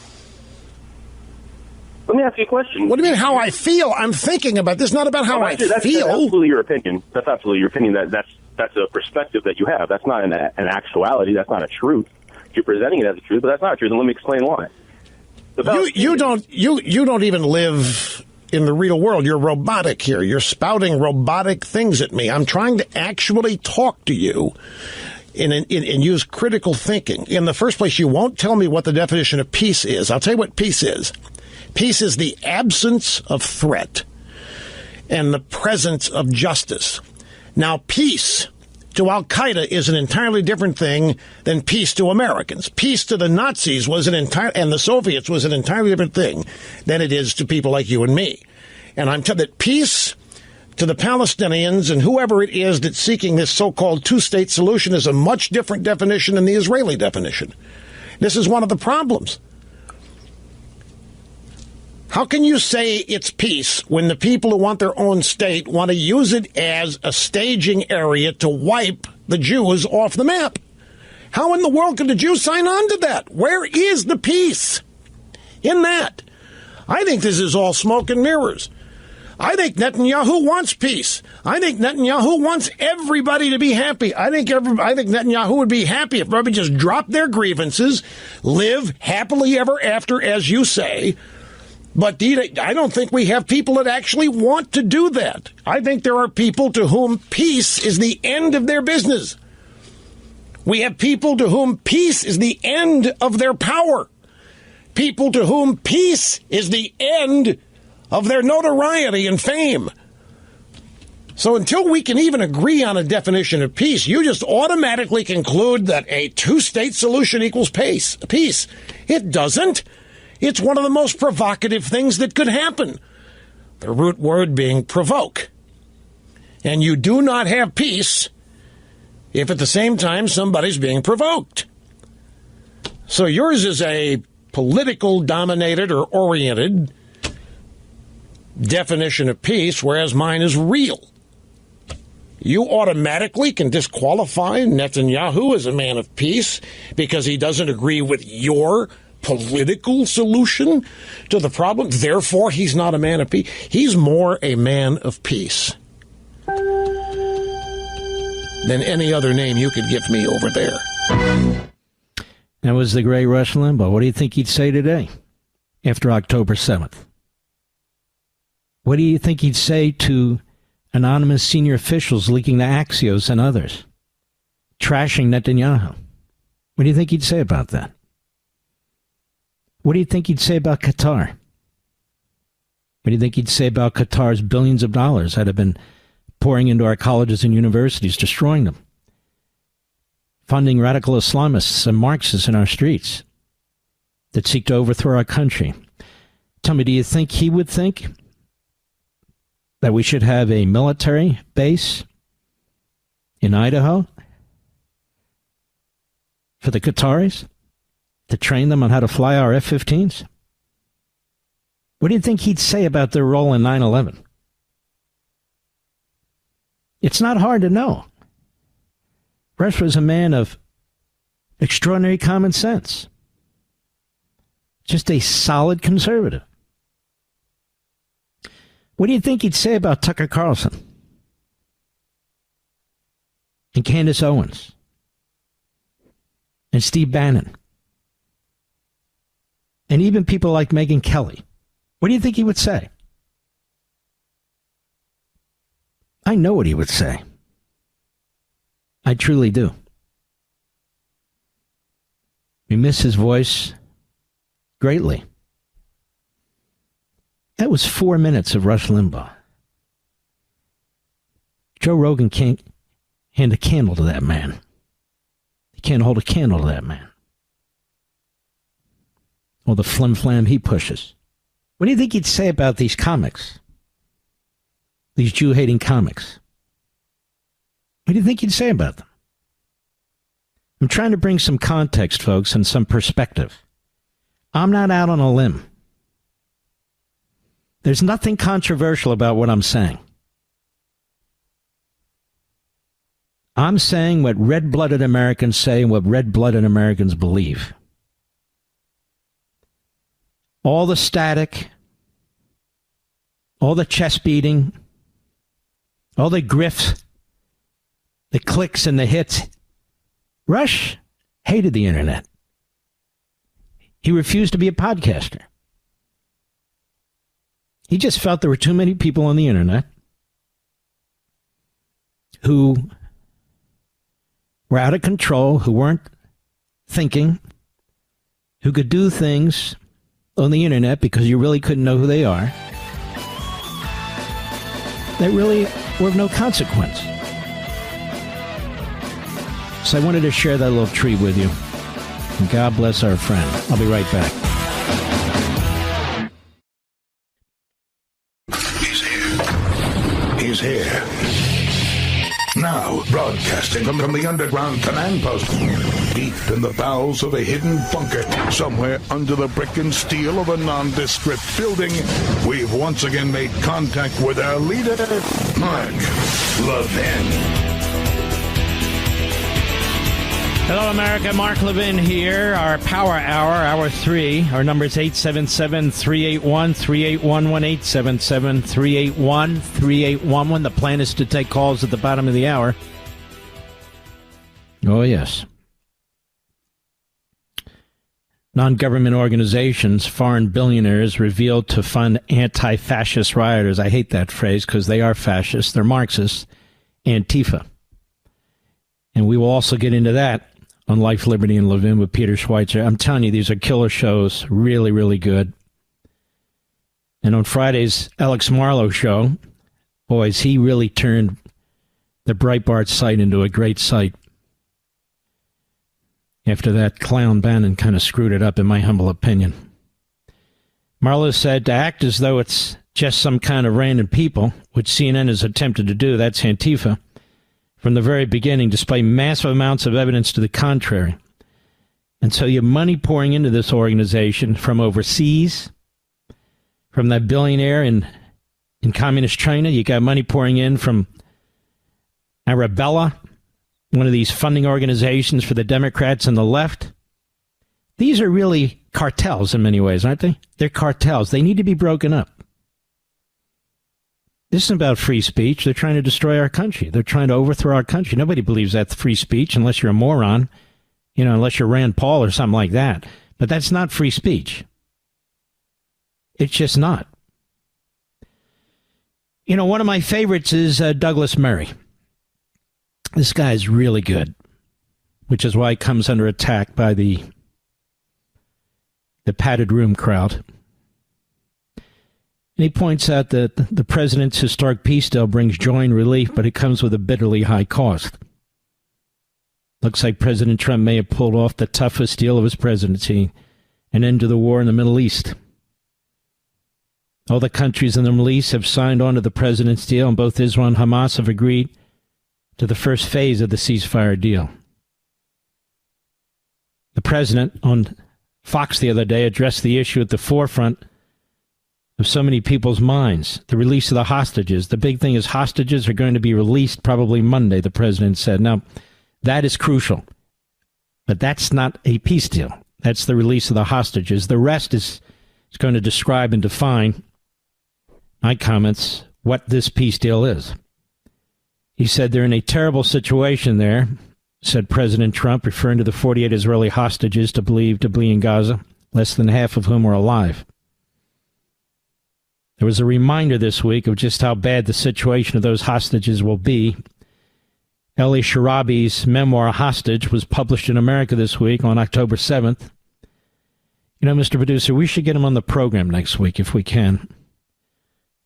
Let me ask you a question. What do you mean, how I feel? I'm thinking about this, not about how I feel. That's absolutely your opinion. That's absolutely your opinion. That's a perspective that you have. That's not an actuality. That's not a truth. You're presenting it as a truth, but that's not a truth, and let me explain why. You don't even live in the real world. You're robotic here. You're spouting robotic things at me. I'm trying to actually talk to you and use critical thinking. In the first place, you won't tell me what the definition of peace is. I'll tell you what peace is. Peace is the absence of threat and the presence of justice. Now, peace to Al-Qaeda is an entirely different thing than peace to Americans. Peace to the Nazis and the Soviets was an entirely different thing than it is to people like you and me. And I'm telling you that peace to the Palestinians and whoever it is that's seeking this so-called two-state solution is a much different definition than the Israeli definition. This is one of the problems. How can you say it's peace when the people who want their own state want to use it as a staging area to wipe the Jews off the map? How in the world could the Jews sign on to that? Where is the peace in that? I think this is all smoke and mirrors. I think Netanyahu wants peace. I think Netanyahu wants everybody to be happy. I think Netanyahu would be happy if everybody just dropped their grievances, live happily ever after, as you say. But I don't think we have people that actually want to do that. I think there are people to whom peace is the end of their business. We have people to whom peace is the end of their power. People to whom peace is the end of their notoriety and fame. So until we can even agree on a definition of peace, you just automatically conclude that a two-state solution equals peace. It doesn't. It's one of the most provocative things that could happen. The root word being provoke. And you do not have peace if at the same time somebody's being provoked. So yours is a political dominated or oriented definition of peace, whereas mine is real. You automatically can disqualify Netanyahu as a man of peace because he doesn't agree with your political solution to the problem. Therefore, he's not a man of peace. He's more a man of peace than any other name you could give me over there. That was the great Rush Limbaugh. What do you think he'd say today after October 7th? What do you think he'd say to anonymous senior officials leaking the Axios and others, trashing Netanyahu? What do you think he'd say about that? What do you think he'd say about Qatar? What do you think he'd say about Qatar's billions of dollars that have been pouring into our colleges and universities, destroying them, funding radical Islamists and Marxists in our streets that seek to overthrow our country? Tell me, do you think he would think that we should have a military base in Idaho for the Qataris to train them on how to fly our F-15s? What do you think he'd say about their role in 9/11? It's not hard to know. Rush was a man of extraordinary common sense. Just a solid conservative. What do you think he'd say about Tucker Carlson and Candace Owens and Steve Bannon and even people like Megyn Kelly? What do you think he would say? I know what he would say. I truly do. We miss his voice greatly. That was 4 minutes of Rush Limbaugh. Joe Rogan can't hand a candle to that man. He can't hold a candle to that man. Or the flim-flam he pushes. What do you think he'd say about these comics? These Jew-hating comics? What do you think he'd say about them? I'm trying to bring some context, folks, and some perspective. I'm not out on a limb. There's nothing controversial about what I'm saying. I'm saying what red-blooded Americans say and what red-blooded Americans believe. All the static, all the chest beating, all the grifts, the clicks and the hits. Rush hated the internet. He refused to be a podcaster. He just felt there were too many people on the internet who were out of control, who weren't thinking, who could do things on the internet because you really couldn't know who they are, that really were of no consequence. So I wanted to share that little treat with you. And God bless our friend. I'll be right back. He's here. Now, broadcasting from the underground command post, deep in the bowels of a hidden bunker, somewhere under the brick and steel of a nondescript building, we've once again made contact with our leader, Mark Levin. Hello, America. Mark Levin here. Our Power Hour, Hour 3. Our number is 877-381-3811, 877-381-3811. The plan is to take calls at the bottom of the hour. Oh, yes. Non-government organizations, foreign billionaires revealed to fund anti-fascist rioters. I hate that phrase because they are fascists. They're Marxists. Antifa. And we will also get into that on Life, Liberty, and Levin with Peter Schweitzer. I'm telling you, these are killer shows. Really, really good. And on Friday's Alex Marlowe show, boys, he really turned the Breitbart site into a great site. After that clown Bannon kind of screwed it up, in my humble opinion. Marlowe said to act as though it's just some kind of random people, which CNN has attempted to do, that's Antifa, from the very beginning, despite massive amounts of evidence to the contrary. And so you have money pouring into this organization from overseas, from that billionaire in communist China. You got money pouring in from Arabella, one of these funding organizations for the Democrats and the left. These are really cartels in many ways, aren't they? They're cartels. They need to be broken up. This isn't about free speech. They're trying to destroy our country. They're trying to overthrow our country. Nobody believes that's free speech unless you're a moron, unless you're Rand Paul or something like that. But that's not free speech. It's just not. One of my favorites is Douglas Murray. This guy is really good, which is why he comes under attack by the padded room crowd. And he points out that the president's historic peace deal brings joy and relief, but it comes with a bitterly high cost. Looks like President Trump may have pulled off the toughest deal of his presidency, an end to the war in the Middle East. All the countries in the Middle East have signed on to the president's deal, and both Israel and Hamas have agreed to the first phase of the ceasefire deal. The president on Fox the other day addressed the issue at the forefront of so many people's minds, the release of the hostages. The big thing is hostages are going to be released probably Monday, the president said. Now, that is crucial. But that's not a peace deal. That's the release of the hostages. The rest is going to describe and define, my comments, what this peace deal is. He said they're in a terrible situation there, said President Trump, referring to the 48 Israeli hostages to be in Gaza, less than half of whom are alive. There was a reminder this week of just how bad the situation of those hostages will be. Eli Sharabi's memoir, Hostage, was published in America this week on October 7th. Mr. Producer, we should get him on the program next week if we can.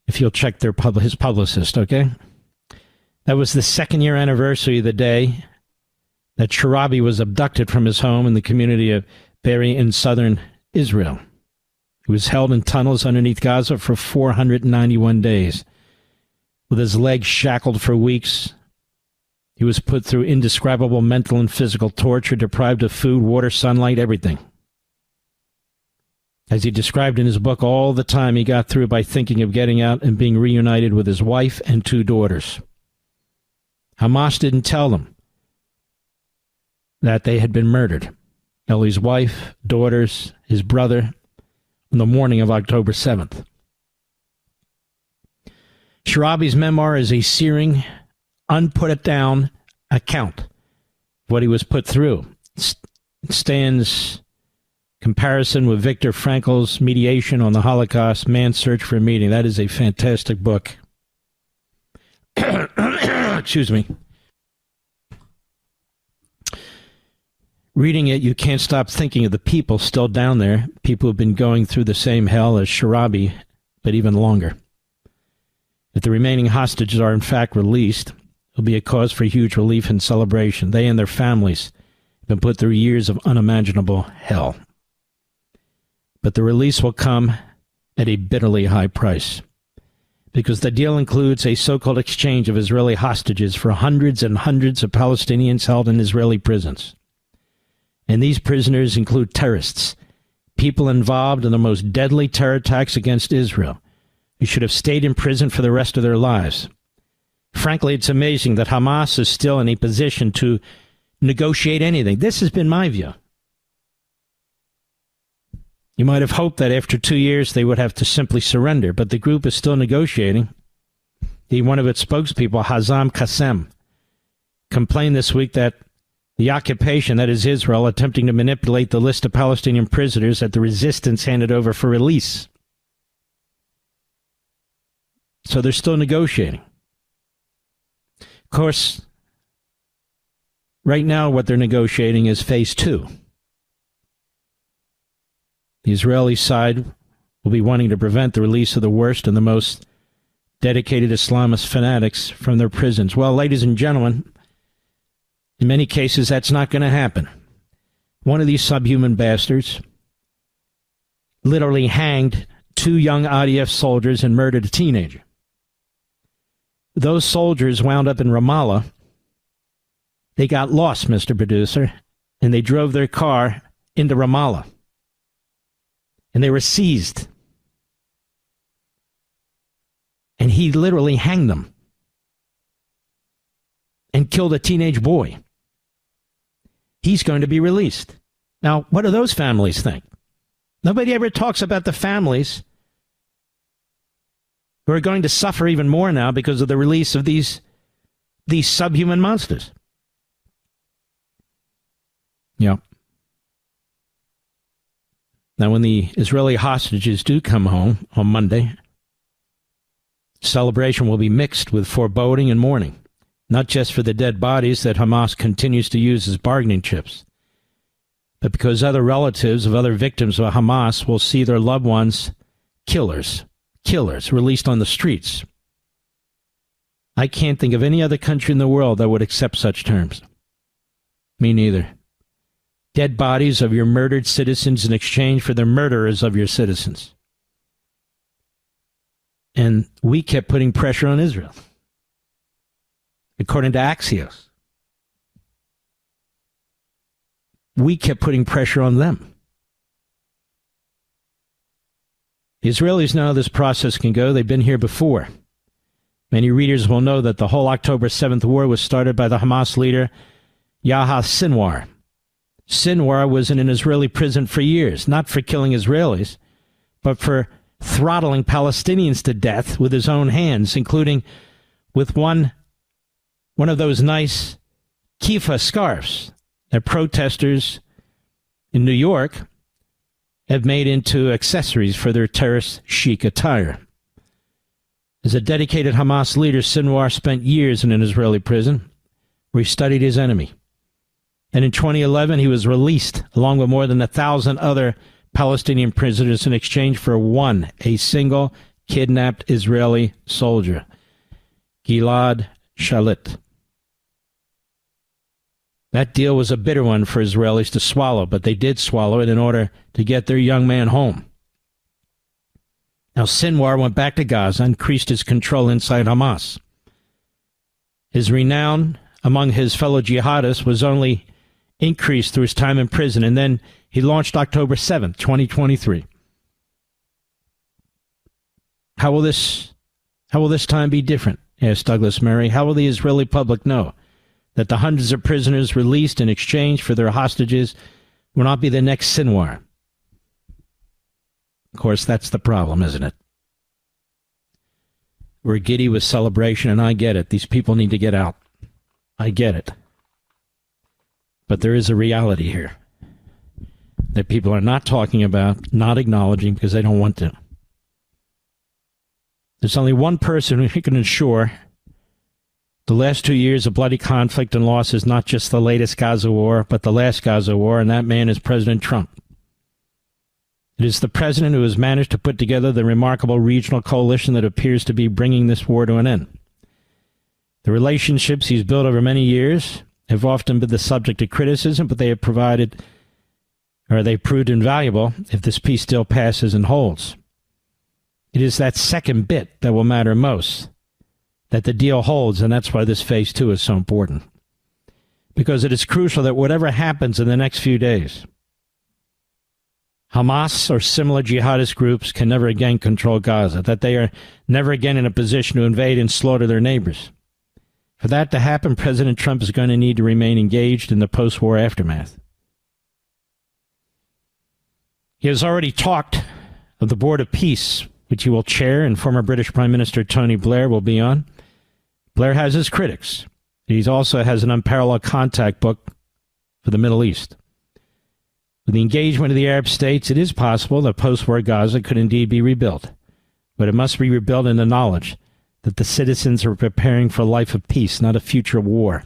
if you'll check his publicist, okay? That was the second-year anniversary of the day that Sharabi was abducted from his home in the community of Be'eri in southern Israel. He was held in tunnels underneath Gaza for 491 days. With his legs shackled for weeks, he was put through indescribable mental and physical torture, deprived of food, water, sunlight, everything. As he described in his book, all the time he got through by thinking of getting out and being reunited with his wife and 2 daughters. Hamas didn't tell them that they had been murdered. Ellie's wife, daughters, his brother, on the morning of October 7th. Sharabi's memoir is a searing, unput-it-down account of what he was put through. It stands comparison with Viktor Frankl's Mediation on the Holocaust, Man's Search for Meaning. That is a fantastic book. Excuse me. Reading it, you can't stop thinking of the people still down there, people who have been going through the same hell as Sharabi, but even longer. If the remaining hostages are in fact released, it'll be a cause for huge relief and celebration. They and their families have been put through years of unimaginable hell. But the release will come at a bitterly high price, because the deal includes a so-called exchange of Israeli hostages for hundreds and hundreds of Palestinians held in Israeli prisons. And these prisoners include terrorists, people involved in the most deadly terror attacks against Israel, who should have stayed in prison for the rest of their lives. Frankly, it's amazing that Hamas is still in a position to negotiate anything. This has been my view. You might have hoped that after 2 years they would have to simply surrender, but the group is still negotiating. One of its spokespeople, Hazam Qassem, complained this week that the occupation, that is Israel, attempting to manipulate the list of Palestinian prisoners that the resistance handed over for release. So they're still negotiating. Of course, right now what they're negotiating is phase 2. The Israeli side will be wanting to prevent the release of the worst and the most dedicated Islamist fanatics from their prisons. Well, ladies and gentlemen, in many cases that's not going to happen. One of these subhuman bastards literally hanged 2 young IDF soldiers and murdered a teenager. Those soldiers wound up in Ramallah. They got lost, Mr. Producer, and they drove their car into Ramallah. And they were seized. And he literally hanged them and killed a teenage boy. He's going to be released. Now, what do those families think? Nobody ever talks about the families who are going to suffer even more now because of the release of these subhuman monsters. Yeah. Now, when the Israeli hostages do come home on Monday, celebration will be mixed with foreboding and mourning, not just for the dead bodies that Hamas continues to use as bargaining chips, but because other relatives of other victims of Hamas will see their loved ones killers released on the streets. I can't think of any other country in the world that would accept such terms. Me neither. Dead bodies of your murdered citizens in exchange for the murderers of your citizens. And we kept putting pressure on Israel. According to Axios, we kept putting pressure on them. The Israelis know how this process can go. They've been here before. Many readers will know that the whole October 7th war was started by the Hamas leader, Yahya Sinwar. Sinwar was in an Israeli prison for years, not for killing Israelis, but for throttling Palestinians to death with his own hands, including with one of those nice kifa scarves that protesters in New York have made into accessories for their terrorist chic attire. As a dedicated Hamas leader, Sinwar spent years in an Israeli prison where he studied his enemy. And in 2011, he was released along with more than 1,000 other Palestinian prisoners in exchange for a single kidnapped Israeli soldier, Gilad Shalit. That deal was a bitter one for Israelis to swallow, but they did swallow it in order to get their young man home. Now, Sinwar went back to Gaza and increased his control inside Hamas. His renown among his fellow jihadists was only increased through his time in prison, and then he launched October 7th, 2023. How will this time be different? Asked Douglas Murray. How will the Israeli public know that the hundreds of prisoners released in exchange for their hostages will not be the next Sinwar? Of course, that's the problem, isn't it? We're giddy with celebration, and I get it. These people need to get out. I get it. But there is a reality here that people are not talking about, not acknowledging, because they don't want to. There's only one person who can ensure the last 2 years of bloody conflict and loss is not just the latest Gaza war, but the last Gaza war, and that man is President Trump. It is the president who has managed to put together the remarkable regional coalition that appears to be bringing this war to an end. The relationships he's built over many years have often been the subject of criticism, but they proved invaluable if this peace deal passes and holds. It is that second bit that will matter most, that the deal holds, and that's why this phase 2 is so important. Because it is crucial that whatever happens in the next few days, Hamas or similar jihadist groups can never again control Gaza, that they are never again in a position to invade and slaughter their neighbors. For that to happen, President Trump is going to need to remain engaged in the post-war aftermath. He has already talked of the Board of Peace, which he will chair, and former British Prime Minister Tony Blair will be on. Blair has his critics. He also has an unparalleled contact book for the Middle East. With the engagement of the Arab states, it is possible that post-war Gaza could indeed be rebuilt. But it must be rebuilt in the knowledge that the citizens are preparing for a life of peace, not a future war.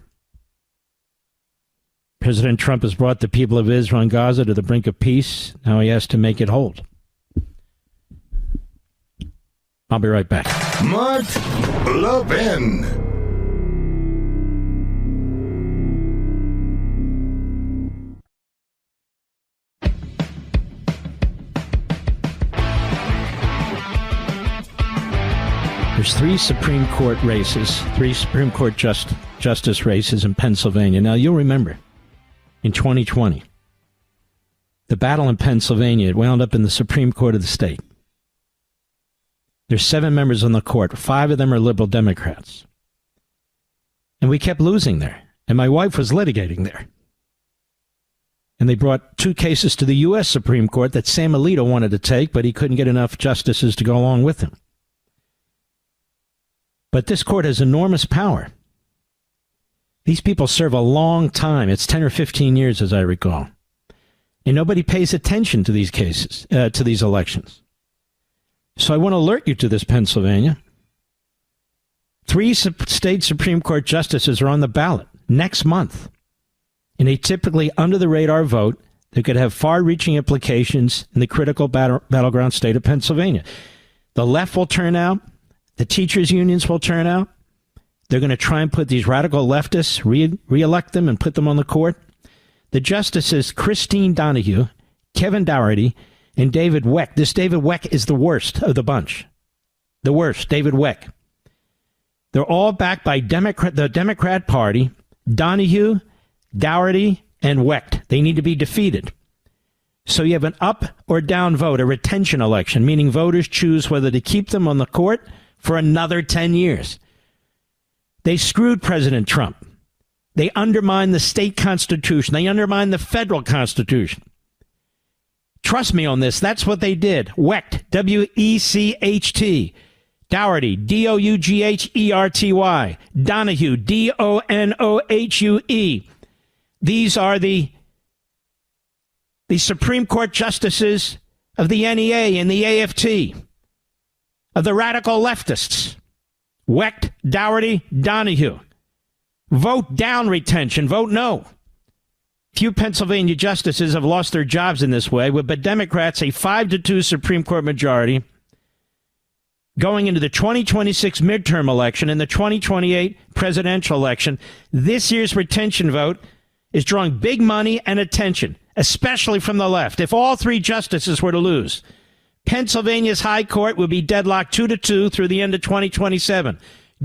President Trump has brought the people of Israel and Gaza to the brink of peace. Now he has to make it hold. I'll be right back. Mark Levin. There's 3 Supreme Court races, 3 Supreme Court justice races in Pennsylvania. Now, you'll remember, in 2020, the battle in Pennsylvania, it wound up in the Supreme Court of the state. There's 7 members on the court. 5 of them are liberal Democrats. And we kept losing there. And my wife was litigating there. And they brought 2 cases to the U.S. Supreme Court that Sam Alito wanted to take, but he couldn't get enough justices to go along with him. But this court has enormous power. These people serve a long time. It's 10 or 15 years, as I recall. And nobody pays attention to these cases, to these elections. So I want to alert you to this, Pennsylvania. 3 state Supreme Court justices are on the ballot next month. In a typically under-the-radar vote that could have far-reaching implications in the critical battleground state of Pennsylvania. The left will turn out. The teachers' unions will turn out. They're going to try and put these radical leftists, re-elect them and put them on the court. The justices Christine Donahue, Kevin Dougherty, and David Weck. This David Weck is the worst of the bunch. The worst, David Weck. They're all backed by the Democrat Party, Donahue, Dougherty, and Weck. They need to be defeated. So you have an up or down vote, a retention election, meaning voters choose whether to keep them on the court for another 10 years. They screwed President Trump. They undermined the state constitution. They undermined the federal constitution. Trust me on this. That's what they did. Wecht, W-E-C-H-T. Dougherty, D-O-U-G-H-E-R-T-Y. Donahue, D-O-N-O-H-U-E. These are the Supreme Court justices of the NEA and the AFT, of the radical leftists. Wecht, Dougherty, Donahue. Vote down retention. Vote no. Few Pennsylvania justices have lost their jobs in this way, with the Democrats a 5-2 Supreme Court majority. going into the 2026 midterm election and the 2028 presidential election, this year's retention vote is drawing big money and attention, especially from the left. If all three justices were to lose, Pennsylvania's high court would be deadlocked 2-2 through the end of 2027.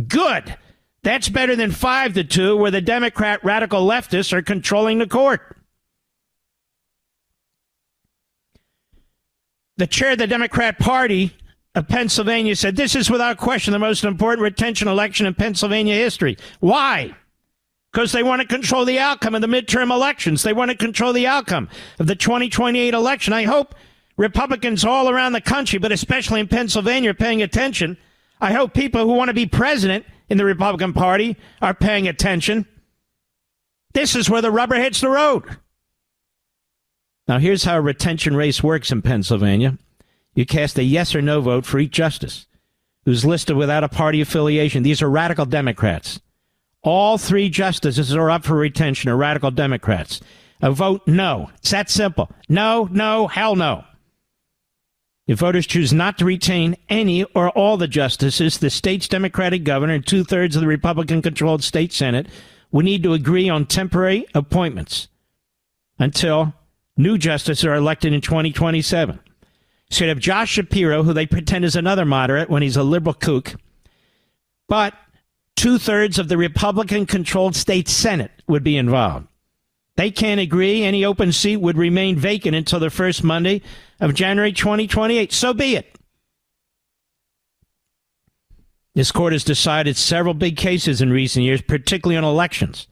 Good. That's better than 5-2, where the Democrat radical leftists are controlling the court. The chair of the Democrat Party of Pennsylvania said, this is without question the most important retention election in Pennsylvania history. Why? Because they want to control the outcome of the midterm elections. They want to control the outcome of the 2028 election. I hope Republicans all around the country, but especially in Pennsylvania, are paying attention. I hope people who want to be president in the Republican Party are paying attention. This is where the rubber hits the road. Now, here's how a retention race works in Pennsylvania. You cast a yes or no vote for each justice who's listed without a party affiliation. These are radical Democrats. All three justices are up for retention are radical Democrats. A vote no. It's that simple. No, no, hell no. If voters choose not to retain any or all the justices, the state's Democratic governor and 2/3 of the Republican-controlled state Senate will need to agree on temporary appointments until new justices are elected in 2027. So you have Josh Shapiro, who they pretend is another moderate when he's a liberal kook, but 2/3 of the Republican-controlled state Senate would be involved. They can't agree. Any open seat would remain vacant until the first Monday of January 2028. So be it. This court has decided several big cases in recent years, particularly on elections.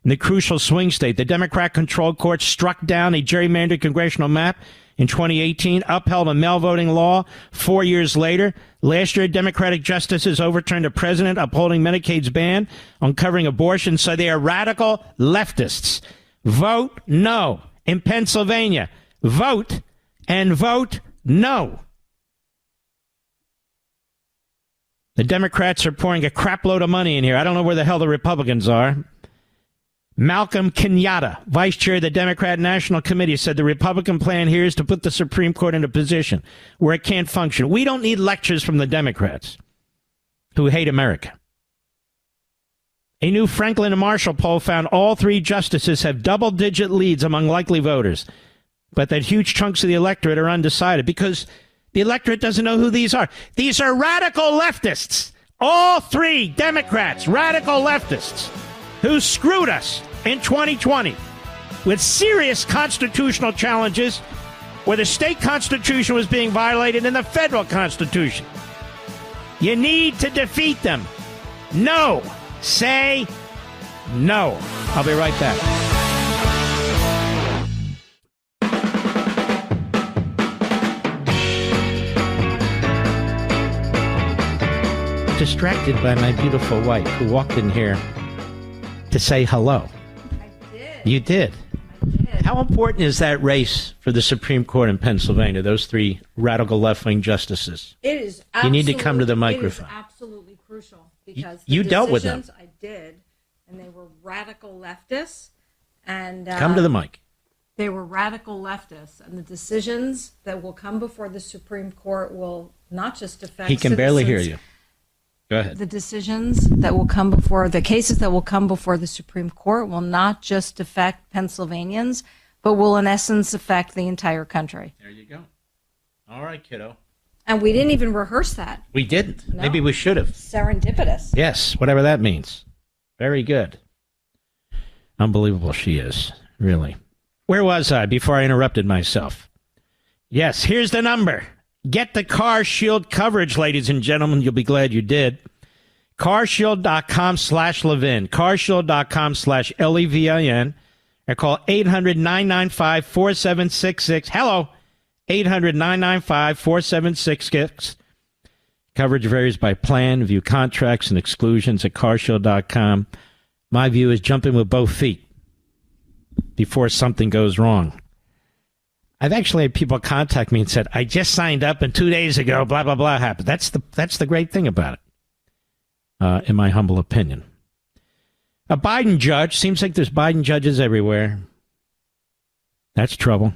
In the crucial swing state, the Democrat-controlled court struck down a gerrymandered congressional map in 2018, upheld a mail voting law 4 years later. Last year, Democratic justices overturned a president upholding Medicaid's ban on covering abortion, so they are radical leftists. Vote no. In Pennsylvania, vote and vote no. The Democrats are pouring a crapload of money in here. I don't know where the hell the Republicans are. Malcolm Kenyatta, vice chair of the Democrat National Committee, said the Republican plan here is to put the Supreme Court in a position where it can't function. We don't need lectures from the Democrats who hate America. A new Franklin and Marshall poll found all three justices have double-digit leads among likely voters, but that huge chunks of the electorate are undecided because the electorate doesn't know who these are. These are radical leftists. All three Democrats, radical leftists, who screwed us in 2020 with serious constitutional challenges where the state constitution was being violated and the federal constitution. You need to defeat them. No. Say no. I'll be right back. Distracted by my beautiful wife who walked in here to say hello. I did. You did? I did. How important is that race for the Supreme Court in Pennsylvania, those three radical left-wing justices? It is You need to come to the microphone. It is absolutely crucial because you dealt with them. I did, and they were radical leftists. And come to the mic. They were radical leftists, and the decisions that will come before the Supreme Court will not just affect He can barely hear you. Go ahead. The decisions that will come before, the cases that will come before the Supreme Court will not just affect Pennsylvanians, but will in essence affect the entire country. There you go. All right, kiddo. And we didn't even rehearse that. We didn't. No. Maybe we should have. Serendipitous. Yes, whatever that means. Very good. Unbelievable she is, really. Where was I before I interrupted myself? Yes, here's the number. Get the Car Shield coverage, ladies and gentlemen. You'll be glad you did. carshield.com/Levin. carshield.com/Levin. Or call 800-995-4766. Hello. 800-995-4766. Coverage varies by plan. View contracts and exclusions at carshield.com. My view is jump in with both feet before something goes wrong. I've actually had people contact me and said, I just signed up and 2 days ago, blah, blah, blah happened. That's the great thing about it, in my humble opinion. A Biden judge, seems like there's Biden judges everywhere. That's trouble.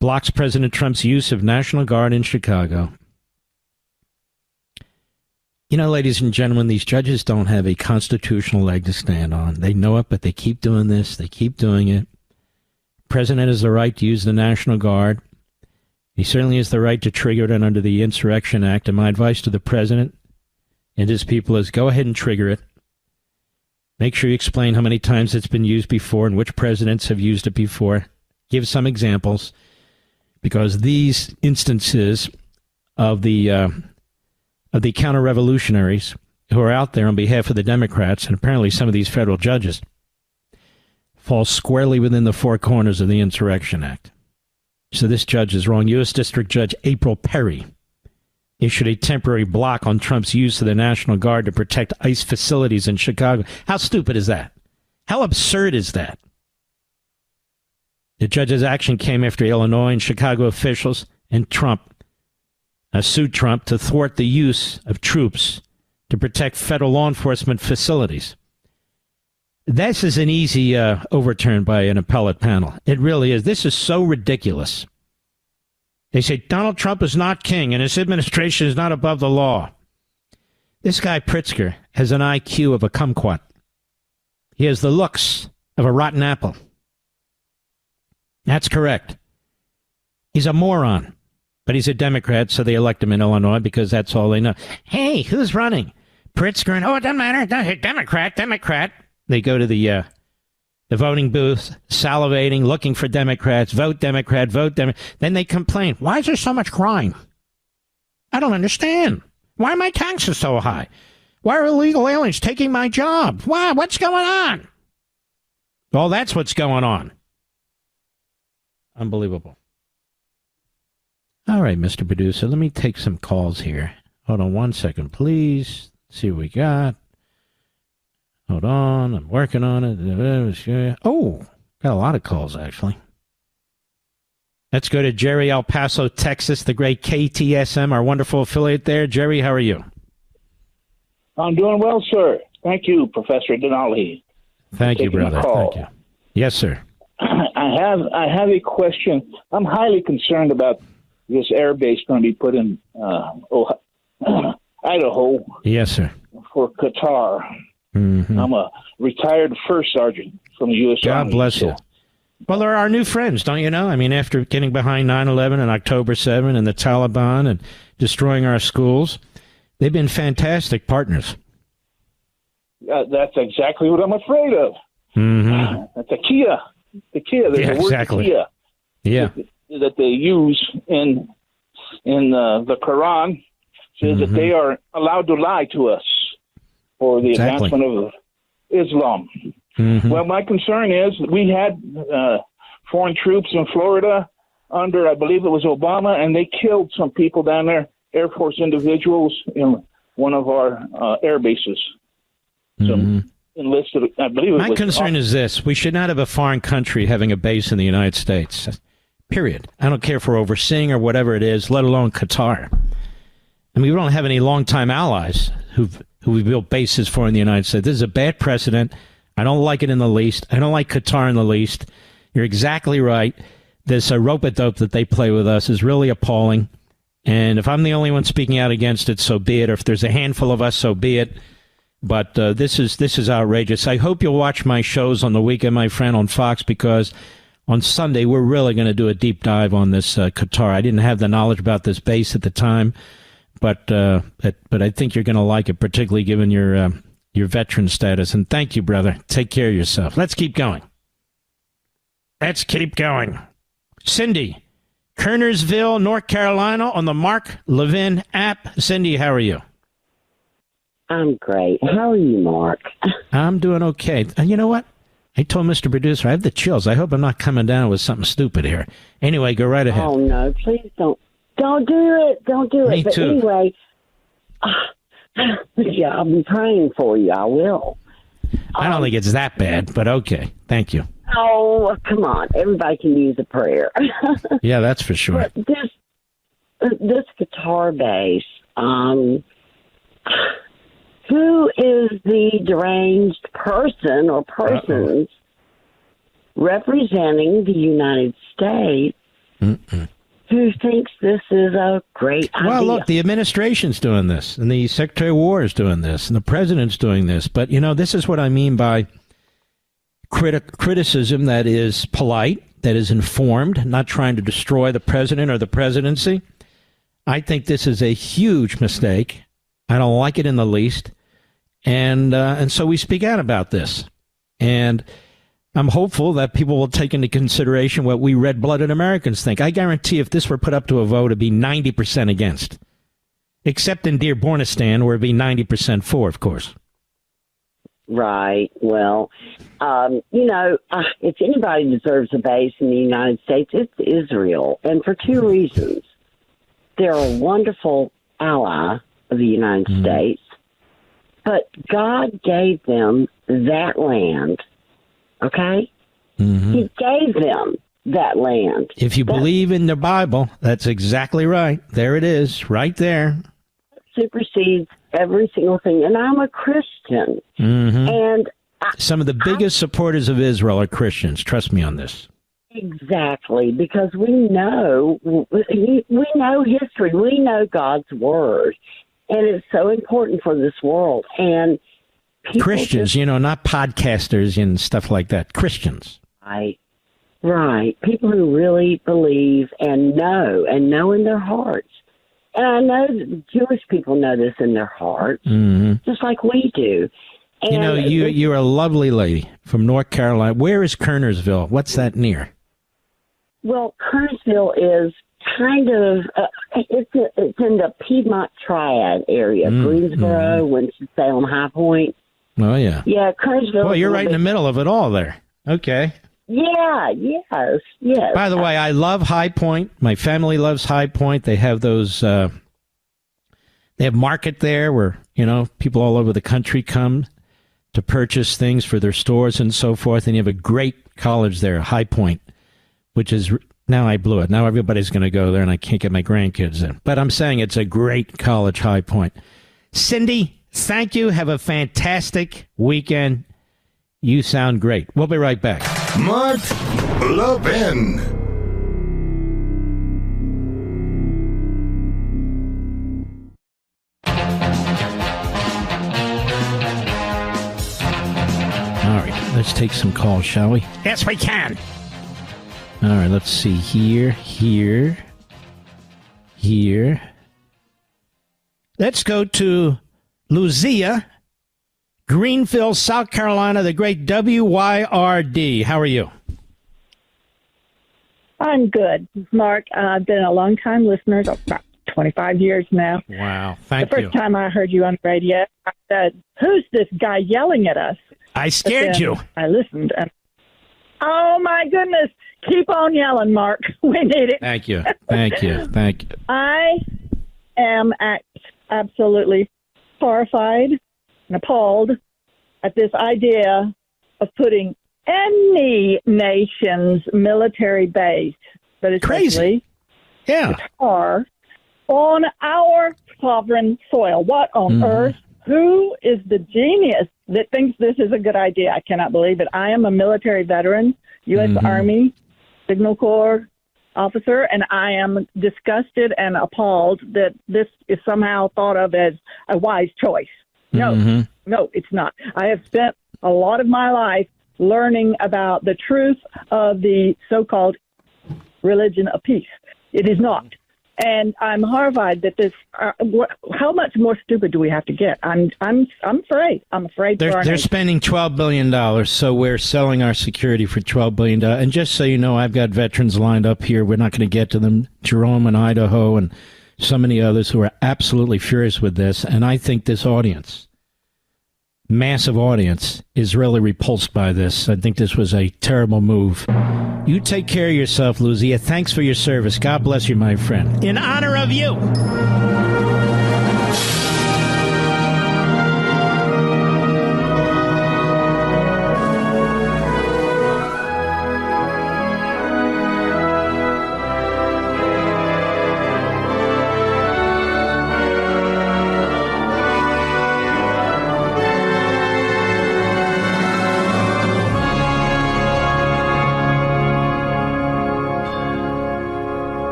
Blocks President Trump's use of National Guard in Chicago. You know, ladies and gentlemen, these judges don't have a constitutional leg to stand on. They know it, but they keep doing this. They keep doing it. President has the right to use the National Guard. He certainly has the right to trigger it under the Insurrection Act. And my advice to the president and his people is go ahead and trigger it. Make sure you explain how many times it's been used before and which presidents have used it before. Give some examples, because these instances of the counter-revolutionaries who are out there on behalf of the Democrats, and apparently some of these federal judges, fall squarely within the four corners of the Insurrection Act. So this judge is wrong. U.S. District Judge April Perry issued a temporary block on Trump's use of the National Guard to protect ICE facilities in Chicago. How stupid is that? How absurd is that? The judge's action came after Illinois and Chicago officials and Trump sued Trump to thwart the use of troops to protect federal law enforcement facilities. This is an easy overturn by an appellate panel. It really is. This is so ridiculous. They say Donald Trump is not king and his administration is not above the law. This guy Pritzker has an IQ of a kumquat. He has the looks of a rotten apple. That's correct. He's a moron. But he's a Democrat, so they elect him in Illinois because that's all they know. Hey, who's running? Pritzker, and it doesn't matter. Democrat. They go to the voting booth, salivating, looking for Democrats. Vote Democrat. Then they complain. Why is there so much crime? I don't understand. Why are my taxes so high? Why are illegal aliens taking my job? Why? What's going on? Well, that's what's going on. Unbelievable. All right, Mr. Producer, let me take some calls here. Hold on 1 second, please. See what we got. Hold on, I'm working on it. Oh, got a lot of calls, actually. Let's go to Jerry, El Paso, Texas, the great KTSM, our wonderful affiliate there. Jerry, how are you? I'm doing well, sir. Thank you, Professor Denali. Thank you, brother. Thank you. Yes, sir. I have a question. I'm highly concerned about this air base going to be put in Idaho. Yes, sir. For Qatar. Mm-hmm. I'm a retired first sergeant from the U.S. Army. God bless you. Well, they're our new friends, don't you know? I mean, after getting behind 9/11 and October 7 and the Taliban and destroying our schools, they've been fantastic partners. That's exactly what I'm afraid of. Mm-hmm. That's a Kia. The Kia. There's a word exactly. Kia. Yeah. That they use in the Quran says that they are allowed to lie to us for the advancement of Islam. Mm-hmm. Well, my concern is we had foreign troops in Florida under, I believe it was Obama, and they killed some people down there, Air Force individuals in one of our air bases. Mm-hmm. Enlisted, I believe it My was concern is this. We should not have a foreign country having a base in the United States. Period. I don't care if we're overseeing or whatever it is, let alone Qatar. I mean, we don't have any longtime allies who we built bases for in the United States. This is a bad precedent. I don't like it in the least. I don't like Qatar in the least. You're exactly right. This rope-a-dope that they play with us is really appalling. And if I'm the only one speaking out against it, so be it. Or if there's a handful of us, so be it. But this is outrageous. I hope you'll watch my shows on the weekend, my friend, on Fox, because on Sunday we're really going to do a deep dive on this Qatar. I didn't have the knowledge about this base at the time, but I think you're going to like it, particularly given your veteran status. And thank you, brother. Take care of yourself. Let's keep going. Cindy, Kernersville, North Carolina, on the Mark Levin app. Cindy, how are you? I'm great. How are you, Mark? I'm doing okay. You know what? I told Mr. Producer I have the chills. I hope I'm not coming down with something stupid here. Anyway, go right ahead. Oh, no. Please don't. Don't do it. Don't do it. Me but too. Anyway, yeah, I'll be praying for you. I will. I don't think it's that bad, but okay. Thank you. Oh, come on. Everybody can use a prayer. Yeah, that's for sure. But this Qatar base, who is the deranged person or persons representing the United States who thinks this is a great idea. Well, look, the administration's doing this, and the Secretary of War is doing this, and the president's doing this. But, this is what I mean by criticism that is polite, that is informed, not trying to destroy the president or the presidency. I think this is a huge mistake. I don't like it in the least. And so we speak out about this. And I'm hopeful that people will take into consideration what we red-blooded Americans think. I guarantee if this were put up to a vote, it'd be 90% against. Except in Dearbornistan, where it'd be 90% for, of course. Right. Well, if anybody deserves a base in the United States, it's Israel. And for two reasons. They're a wonderful ally of the United States, but God gave them that land. Okay? He gave them that land. If you believe in the Bible, that's exactly right. There it is, right there. Supersedes every single thing. And I'm a Christian. And some of the biggest supporters of Israel are Christians. Trust me on this. Exactly, because we know history. We know God's word. And it's so important for this world. And Christians, not podcasters and stuff like that. Christians. Right. People who really believe and know in their hearts. And I know that Jewish people know this in their hearts, just like we do. And you're a lovely lady from North Carolina. Where is Kernersville? What's that near? Well, Kernersville is kind of, it's in the Piedmont Triad area, Greensboro, Winston-Salem, High Point. Oh, yeah. Yeah, Kernersville. Well, you're right in the middle of it all there. Okay. Yeah, yes. By the way, I love High Point. My family loves High Point. They have those, they have market there where, people all over the country come to purchase things for their stores and so forth. And you have a great college there, High Point, which is, now I blew it. Now everybody's going to go there and I can't get my grandkids in. But I'm saying it's a great college, High Point. Cindy, thank you. Have a fantastic weekend. You sound great. We'll be right back. Mark Levin. All right, let's take some calls, shall we? Yes, we can. All right, let's see. Here. Let's go to Lucia, Greenville, South Carolina, the great WYRD. How are you? I'm good, Mark. I've been a long-time listener, about 25 years now. Wow, thank you. The first time I heard you on the radio, I said, "Who's this guy yelling at us?" I scared you. I listened, and oh my goodness, keep on yelling, Mark. We need it. Thank you. I am absolutely horrified and appalled at this idea of putting any nation's military base, but especially Qatar, on our sovereign soil. What on earth? Who is the genius that thinks this is a good idea? I cannot believe it. I am a military veteran, U.S. Army, Signal Corps officer, and I am disgusted and appalled that this is somehow thought of as a wise choice. No, it's not. I have spent a lot of my life learning about the truth of the so-called religion of peace. It is not. And I'm horrified that this. How much more stupid do we have to get? I'm afraid. I'm afraid. They're spending $12 billion, so we're selling our security for $12 billion. And just so you know, I've got veterans lined up here. We're not going to get to them. Jerome in Idaho and so many others who are absolutely furious with this. And I think this audience, massive audience, is really repulsed by this. I think this was a terrible move. You take care of yourself, Lucia. Thanks for your service. God bless you, my friend. In honor of you.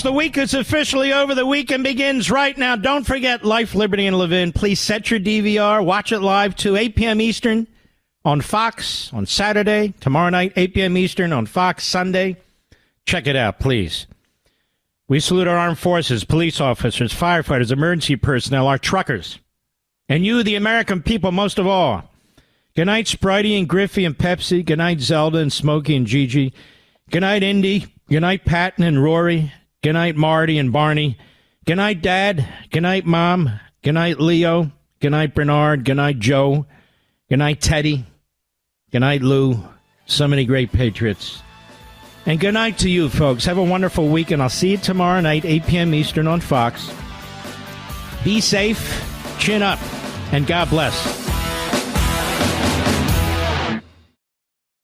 the week is officially over. The weekend begins right now. Don't forget Life, Liberty, and Levin. Please set your DVR. Watch it live to 8 p.m. Eastern on Fox on Saturday. Tomorrow night, 8 p.m. Eastern on Fox Sunday. Check it out, please. We salute our armed forces, police officers, firefighters, emergency personnel, our truckers, and you, the American people, most of all. Good night, Spritey and Griffey and Pepsi. Good night, Zelda and Smokey and Gigi. Good night, Indy. Good night, Patton and Rory. Good night, Marty and Barney. Good night, Dad. Good night, Mom. Good night, Leo. Good night, Bernard. Good night, Joe. Good night, Teddy. Good night, Lou. So many great patriots. And good night to you, folks. Have a wonderful week, and I'll see you tomorrow night, 8 p.m. Eastern on Fox. Be safe, chin up, and God bless.